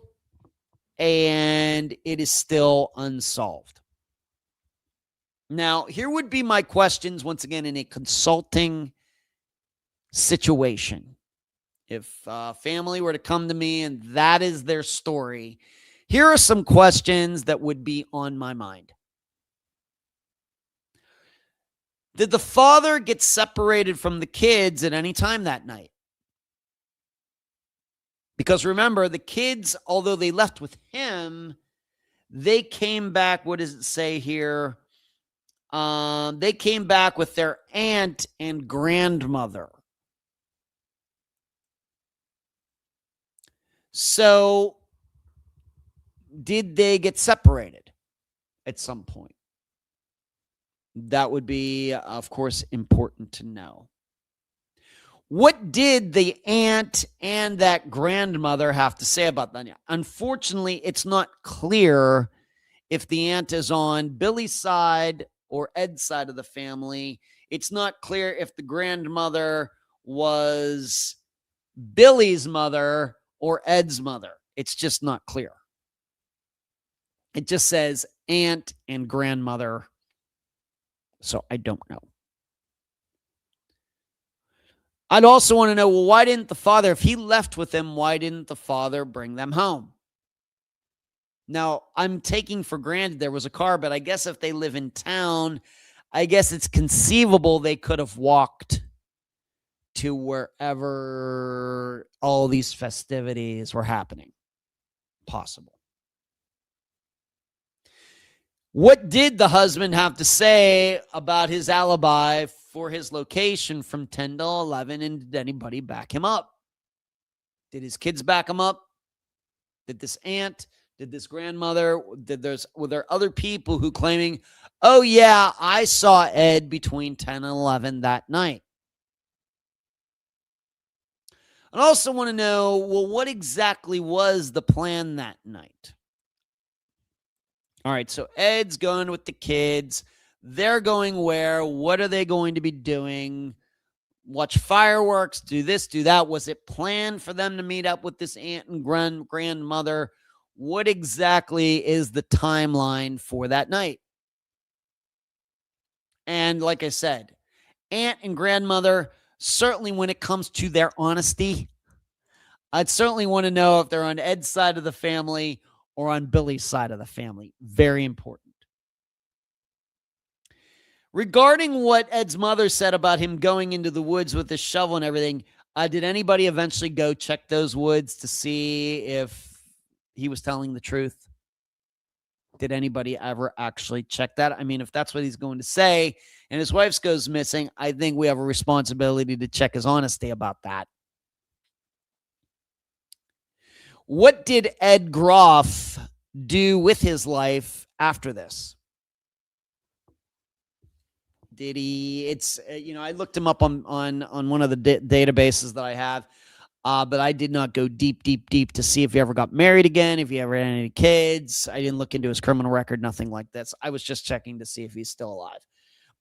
and it is still unsolved. Now, here would be my questions, once again, in a consulting situation. If a family were to come to me and that is their story, here are some questions that would be on my mind. Did the father get separated from the kids at any time that night? Because remember, the kids, although they left with him, they came back, what does it say here? They came back with their aunt and grandmother. So, did they get separated at some point? That would be, of course, important to know. What did the aunt and that grandmother have to say about that? Unfortunately, it's not clear if the aunt is on Billy's side or Ed's side of the family. It's not clear if the grandmother was Billy's mother or Ed's mother. It's just not clear. It just says aunt and grandmother. So I don't know. I'd also want to know, well, why didn't the father, if he left with them, why didn't the father bring them home? Now, I'm taking for granted there was a car, but I guess if they live in town, I guess it's conceivable they could have walked to wherever all these festivities were happening. Possible. What did the husband have to say about his alibi for his location from 10 to 11, and did anybody back him up? Did his kids back him up? Did this aunt? Did this grandmother? Were there other people who claiming, oh yeah, I saw Ed between 10 and 11 that night? I also want to know, well, what exactly was the plan that night? All right, so Ed's going with the kids. They're going where? What are they going to be doing? Watch fireworks, do this, do that. Was it planned for them to meet up with this aunt and grandmother? What exactly is the timeline for that night? And like I said, aunt and grandmother, certainly when it comes to their honesty, I'd certainly want to know if they're on Ed's side of the family or on Billy's side of the family. Very important. Regarding what Ed's mother said about him going into the woods with his shovel and everything, did anybody eventually go check those woods to see if he was telling the truth? Did anybody ever actually check that? I mean, if that's what he's going to say and his wife goes missing, I think we have a responsibility to check his honesty about that. What did Ed Groff do with his life after this? Did he? It's I looked him up on one of the databases that I have, but I did not go deep to see if he ever got married again, if he ever had any kids. I didn't look into his criminal record, nothing like this. I was just checking to see if he's still alive.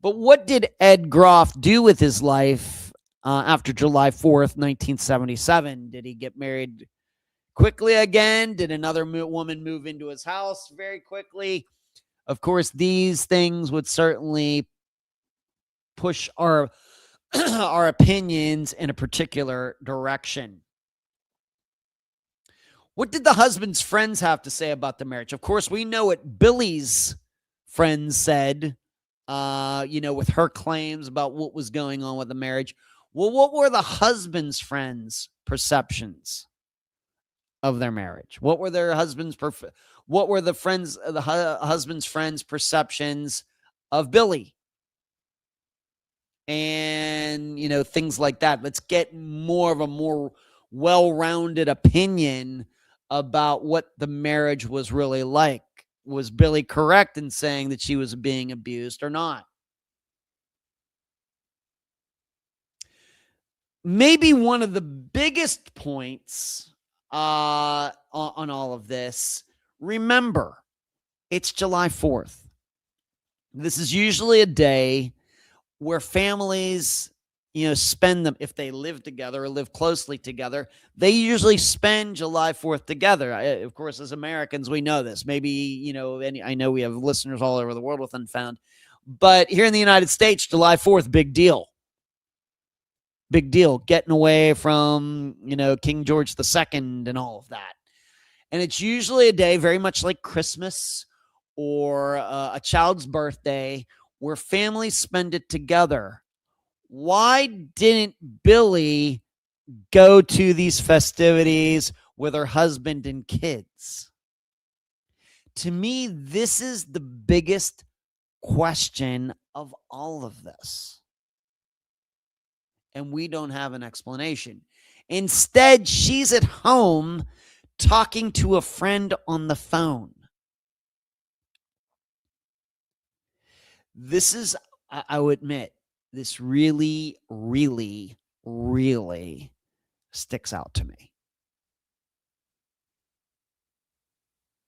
But what did Ed Groff do with his life after July 4th, 1977? Did he get married quickly again? Did another woman move into his house very quickly? Of course, these things would certainly push our our opinions in a particular direction. What did the husband's friends have to say about the marriage? Of course, we know what Billy's friends said, with her claims about what was going on with the marriage. Well, what were the husband's friends' perceptions of their marriage? What were their husband's husband's friends' perceptions of Billy? And, things like that. Let's get more well-rounded opinion about what the marriage was really like. Was Billy correct in saying that she was being abused or not? Maybe one of the biggest points on all of this, remember, it's July 4th. This is usually a day where families, spend them, if they live together or live closely together, they usually spend July 4th together. Of course, as Americans, we know this. Maybe, I know we have listeners all over the world with Unfound, but here in the United States, July 4th, big deal. Big deal. Getting away from, King George II and all of that. And it's usually a day very much like Christmas or a child's birthday where families spend it together. Why didn't Billy go to these festivities with her husband and kids? To me, this is the biggest question of all of this. And we don't have an explanation. Instead, she's at home talking to a friend on the phone. This is, I will admit, this really, really, really sticks out to me.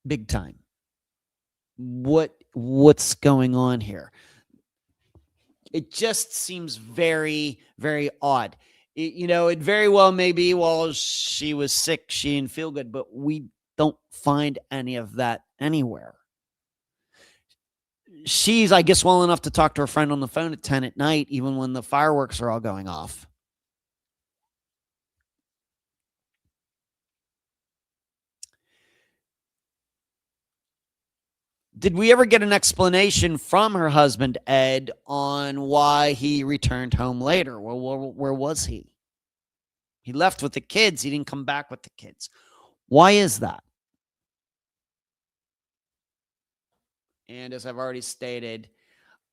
Big time. what's going on here? It just seems very, very odd. It very well may be, well, she was sick, she didn't feel good, but we don't find any of that anywhere. She's, I guess, well enough to talk to her friend on the phone at 10 at night, even when the fireworks are all going off. Did we ever get an explanation from her husband, Ed, on why he returned home later? Well, where was he? He left with the kids. He didn't come back with the kids. Why is that? And as I've already stated,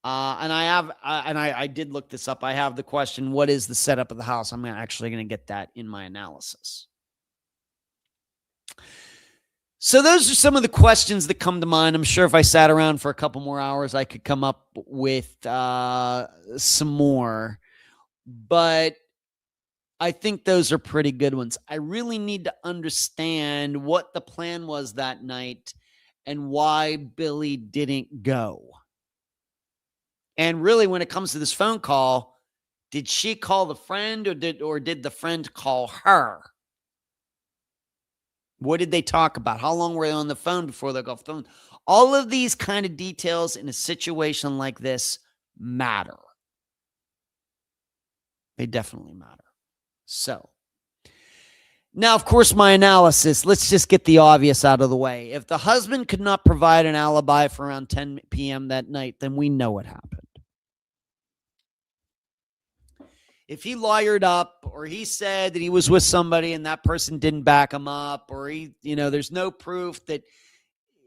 and I did look this up. I have the question, what is the setup of the house? I'm actually going to get that in my analysis. So those are some of the questions that come to mind. I'm sure if I sat around for a couple more hours, I could come up with some more. But I think those are pretty good ones. I really need to understand what the plan was that night and why Billie didn't go. And really, when it comes to this phone call, did she call the friend or did the friend call her? What did they talk about? How long were they on the phone before they got off the phone? All of these kind of details in a situation like this matter. They definitely matter. So, now, of course, my analysis, let's just get the obvious out of the way. If the husband could not provide an alibi for around 10 p.m. that night, then we know what happened. If he lawyered up or he said that he was with somebody and that person didn't back him up, or there's no proof that,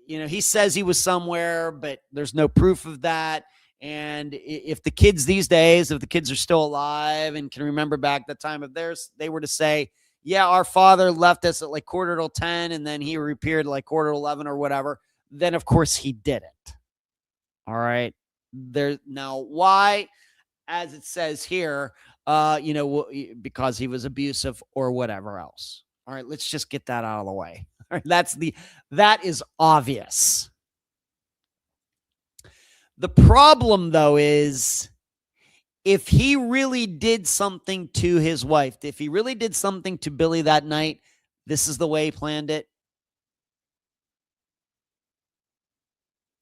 he says he was somewhere, but there's no proof of that. And if the kids these days, if the kids are still alive and can remember back the time of theirs, they were to say, yeah, our father left us at like 9:45 and then he reappeared like 9:45 or whatever, then of course he did it. All right. Now, why? As it says here, because he was abusive or whatever else. All right, let's just get that out of the way. All right, that is obvious. The problem, though, is if he really did something to his wife, if he really did something to Billie that night, this is the way he planned it.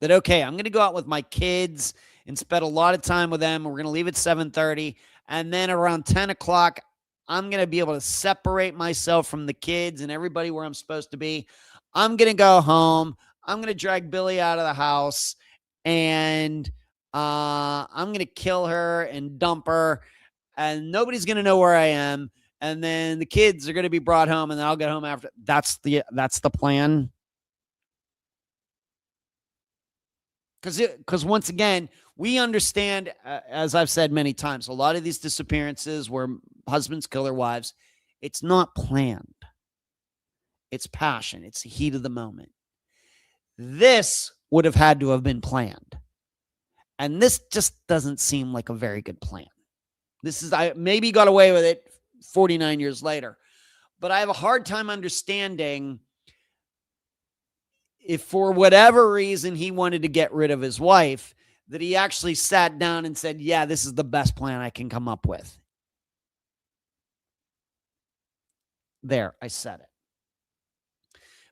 That, okay, I'm going to go out with my kids and spend a lot of time with them. We're going to leave at 7:30. And then around 10 o'clock, I'm going to be able to separate myself from the kids and everybody where I'm supposed to be. I'm going to go home. I'm going to drag Billie out of the house. And I'm going to kill her and dump her. And nobody's going to know where I am. And then the kids are going to be brought home. And then I'll get home after. That's the plan. Because once again, we understand, as I've said many times, a lot of these disappearances where husbands kill their wives, it's not planned. It's passion. It's the heat of the moment. This would have had to have been planned. And this just doesn't seem like a very good plan. I maybe got away with it 49 years later, but I have a hard time understanding if for whatever reason he wanted to get rid of his wife, that he actually sat down and said, yeah, this is the best plan I can come up with. There, I said it.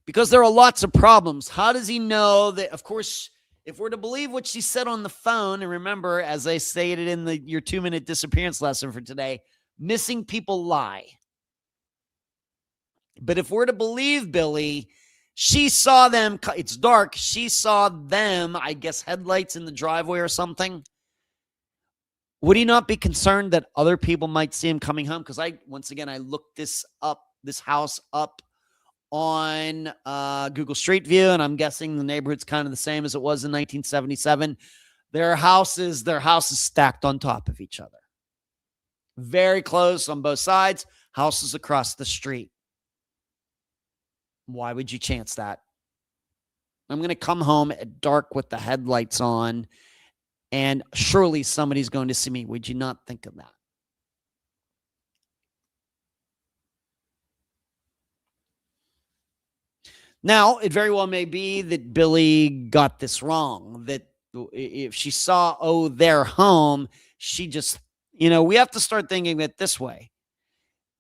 Because there are lots of problems. How does he know that, of course, if we're to believe what she said on the phone, and remember, as I stated in your 2-minute disappearance lesson for today, missing people lie. But if we're to believe Billie, she saw them. It's dark. She saw them, I guess, headlights in the driveway or something. Would he not be concerned that other people might see him coming home? Because I looked this house up on Google Street View, and I'm guessing the neighborhood's kind of the same as it was in 1977. Their houses stacked on top of each other. Very close on both sides, houses across the street. Why would you chance that? I'm going to come home at dark with the headlights on, and surely somebody's going to see me. Would you not think of that? Now, it very well may be that Billie got this wrong, that if she saw, oh, they're home, she just, we have to start thinking it this way.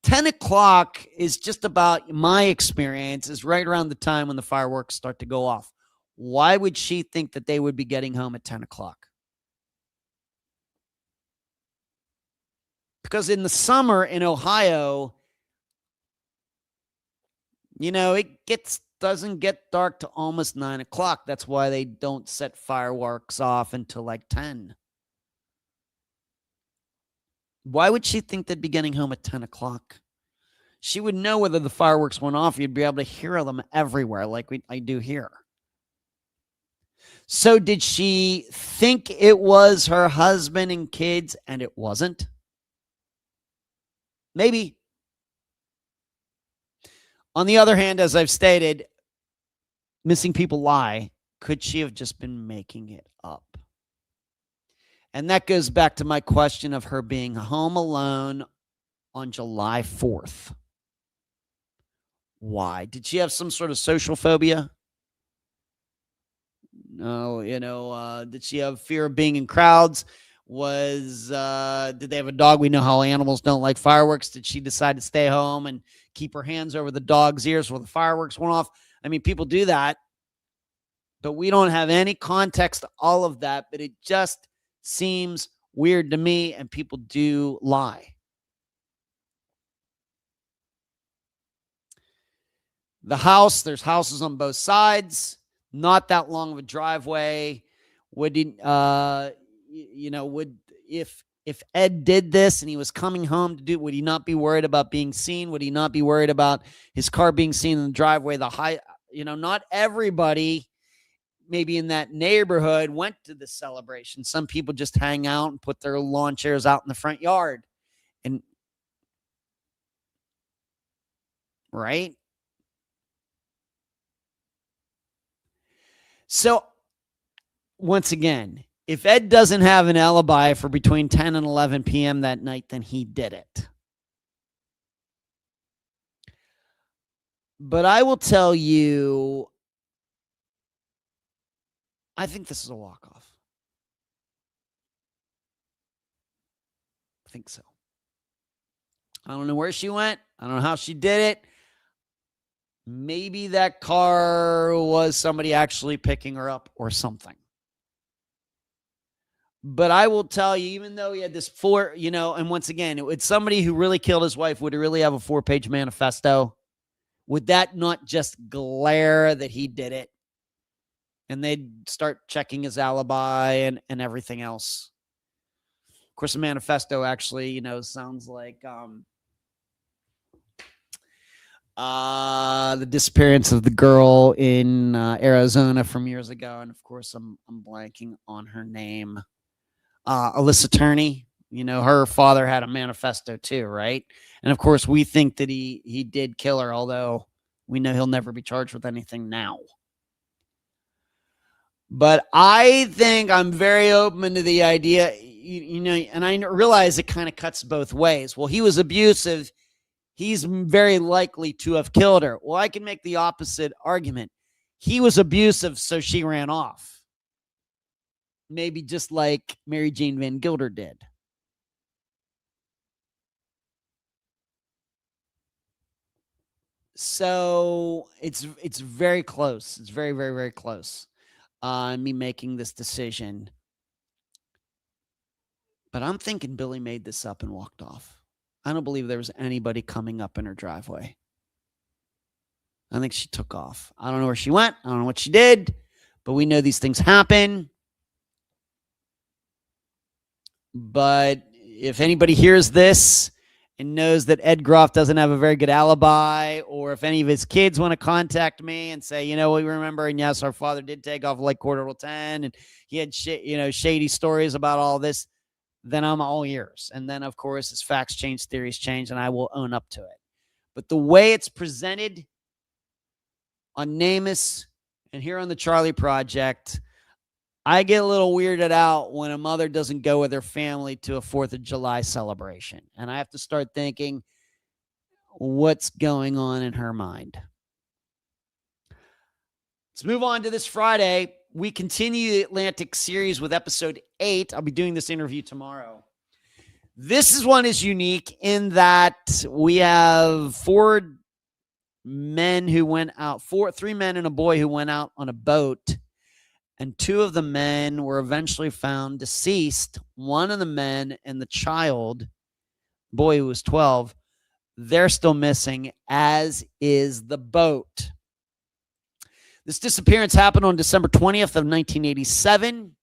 10 o'clock is just about, my experience, is right around the time when the fireworks start to go off. Why would she think that they would be getting home at 10 o'clock? Because in the summer in Ohio, it doesn't get dark to almost 9 o'clock. That's why they don't set fireworks off until like 10. Why would she think they'd be getting home at 10 o'clock? She would know whether the fireworks went off. You'd be able to hear them everywhere like I do here. So did she think it was her husband and kids and it wasn't? Maybe. On the other hand, as I've stated, missing people lie. Could she have just been making it up? And that goes back to my question of her being home alone on July 4th. Why? Did she have some sort of social phobia? No, did she have fear of being in crowds? Did they have a dog? We know how animals don't like fireworks. Did she decide to stay home and keep her hands over the dog's ears while the fireworks went off? I mean, people do that, but we don't have any context to all of that, but it just seems weird to me, and people do lie. The house, there's houses on both sides, not that long of a driveway. If Ed did this and he was coming home to do, would he not be worried about being seen? Would he not be worried about his car being seen in the driveway? Not everybody maybe in that neighborhood went to the celebration. Some people just hang out and put their lawn chairs out in the front yard. And right? So once again, if Ed doesn't have an alibi for between 10 and 11 p.m. that night, then he did it. But I will tell you, I think this is a walk-off. I think so. I don't know where she went. I don't know how she did it. Maybe that car was somebody actually picking her up or something. But I will tell you, even though he had this and once again, it's somebody who really killed his wife, would he really have a 4-page manifesto? Would that not just glare that he did it? And they'd start checking his alibi and everything else. Of course, a manifesto actually, sounds like the disappearance of the girl in Arizona from years ago. And of course, I'm blanking on her name. Alyssa Turney, her father had a manifesto too, right? And of course, we think that he did kill her, although we know he'll never be charged with anything now. But I think I'm very open to the idea, and I realize it kind of cuts both ways. Well, he was abusive. He's very likely to have killed her. Well, I can make the opposite argument. He was abusive, so she ran off. Maybe just like Mary Jane Van Gilder did. So it's very close. It's very, very, very close. Me making this decision. But I'm thinking Billie made this up and walked off. I don't believe there was anybody coming up in her driveway. I think she took off. I don't know where she went. I don't know what she did, but we know these things happen. But if anybody hears this and knows that Ed Groff doesn't have a very good alibi, or if any of his kids want to contact me and say, we remember, and yes, our father did take off like 9:45, and he had shady stories about all this, then I'm all ears. And then, of course, as facts change, theories change, and I will own up to it. But the way it's presented on NamUs and here on the Charlie Project, I get a little weirded out when a mother doesn't go with her family to a 4th of July celebration. And I have to start thinking, what's going on in her mind? Let's move on to this Friday. We continue the Atlantic series with episode 8. I'll be doing this interview tomorrow. This one is unique in that we have 3 men and a boy who went out on a boat, and 2 of the men were eventually found deceased. One of the men and the child, boy who was 12, they're still missing, as is the boat. This disappearance happened on December 20th of 1987.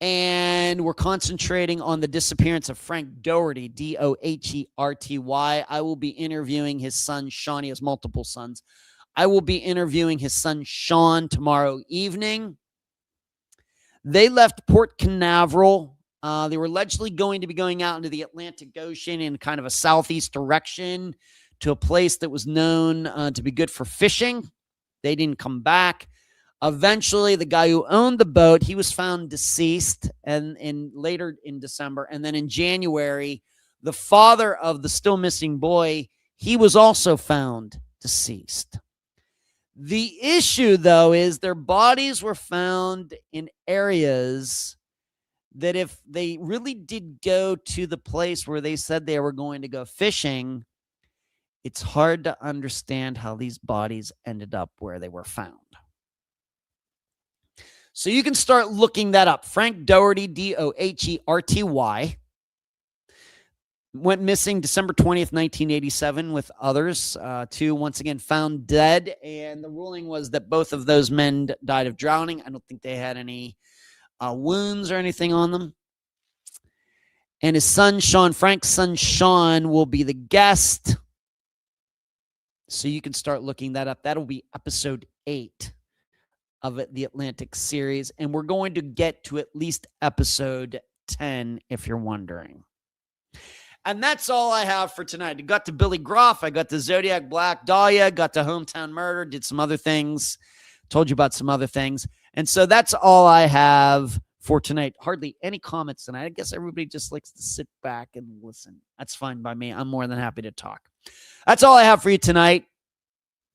And we're concentrating on the disappearance of Frank Doherty, Doherty. I will be interviewing his son, Sean. He has multiple sons. I will be interviewing his son, Sean, tomorrow evening. They left Port Canaveral. They were allegedly going to be going out into the Atlantic Ocean in kind of a southeast direction to a place that was known to be good for fishing. They didn't come back. Eventually, the guy who owned the boat, he was found deceased, and later in December. And then in January, the father of the still missing boy, he was also found deceased. The issue, though, is their bodies were found in areas that if they really did go to the place where they said they were going to go fishing, it's hard to understand how these bodies ended up where they were found. So you can start looking that up. Frank Doherty, Doherty, went missing December 20th, 1987 with others. 2, once again, found dead. And the ruling was that both of those men died of drowning. I don't think they had any wounds or anything on them. And his son, Sean, Frank's son, Sean, will be the guest. So you can start looking that up. That'll be episode 8 of the Atlantic series. And we're going to get to at least episode 10, if you're wondering. And that's all I have for tonight. I got to Billie Groff. I got to Zodiac-Black Dahlia. Got to Hometown Murder. Did some other things. Told you about some other things. And so that's all I have for tonight. Hardly any comments tonight. I guess everybody just likes to sit back and listen. That's fine by me. I'm more than happy to talk. That's all I have for you tonight.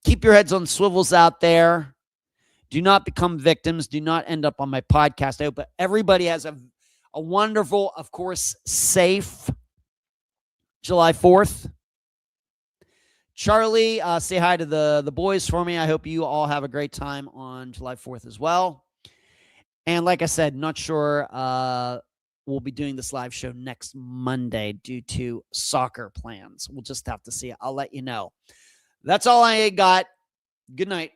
Keep your heads on swivels out there. Do not become victims. Do not end up on my podcast. I hope everybody has a wonderful, of course, safe July 4th. Charlie, say hi to the boys for me. I hope you all have a great time on July 4th as well. And like I said, not sure we'll be doing this live show next Monday due to soccer plans. We'll just have to see. I'll let you know. That's all I got. Good night.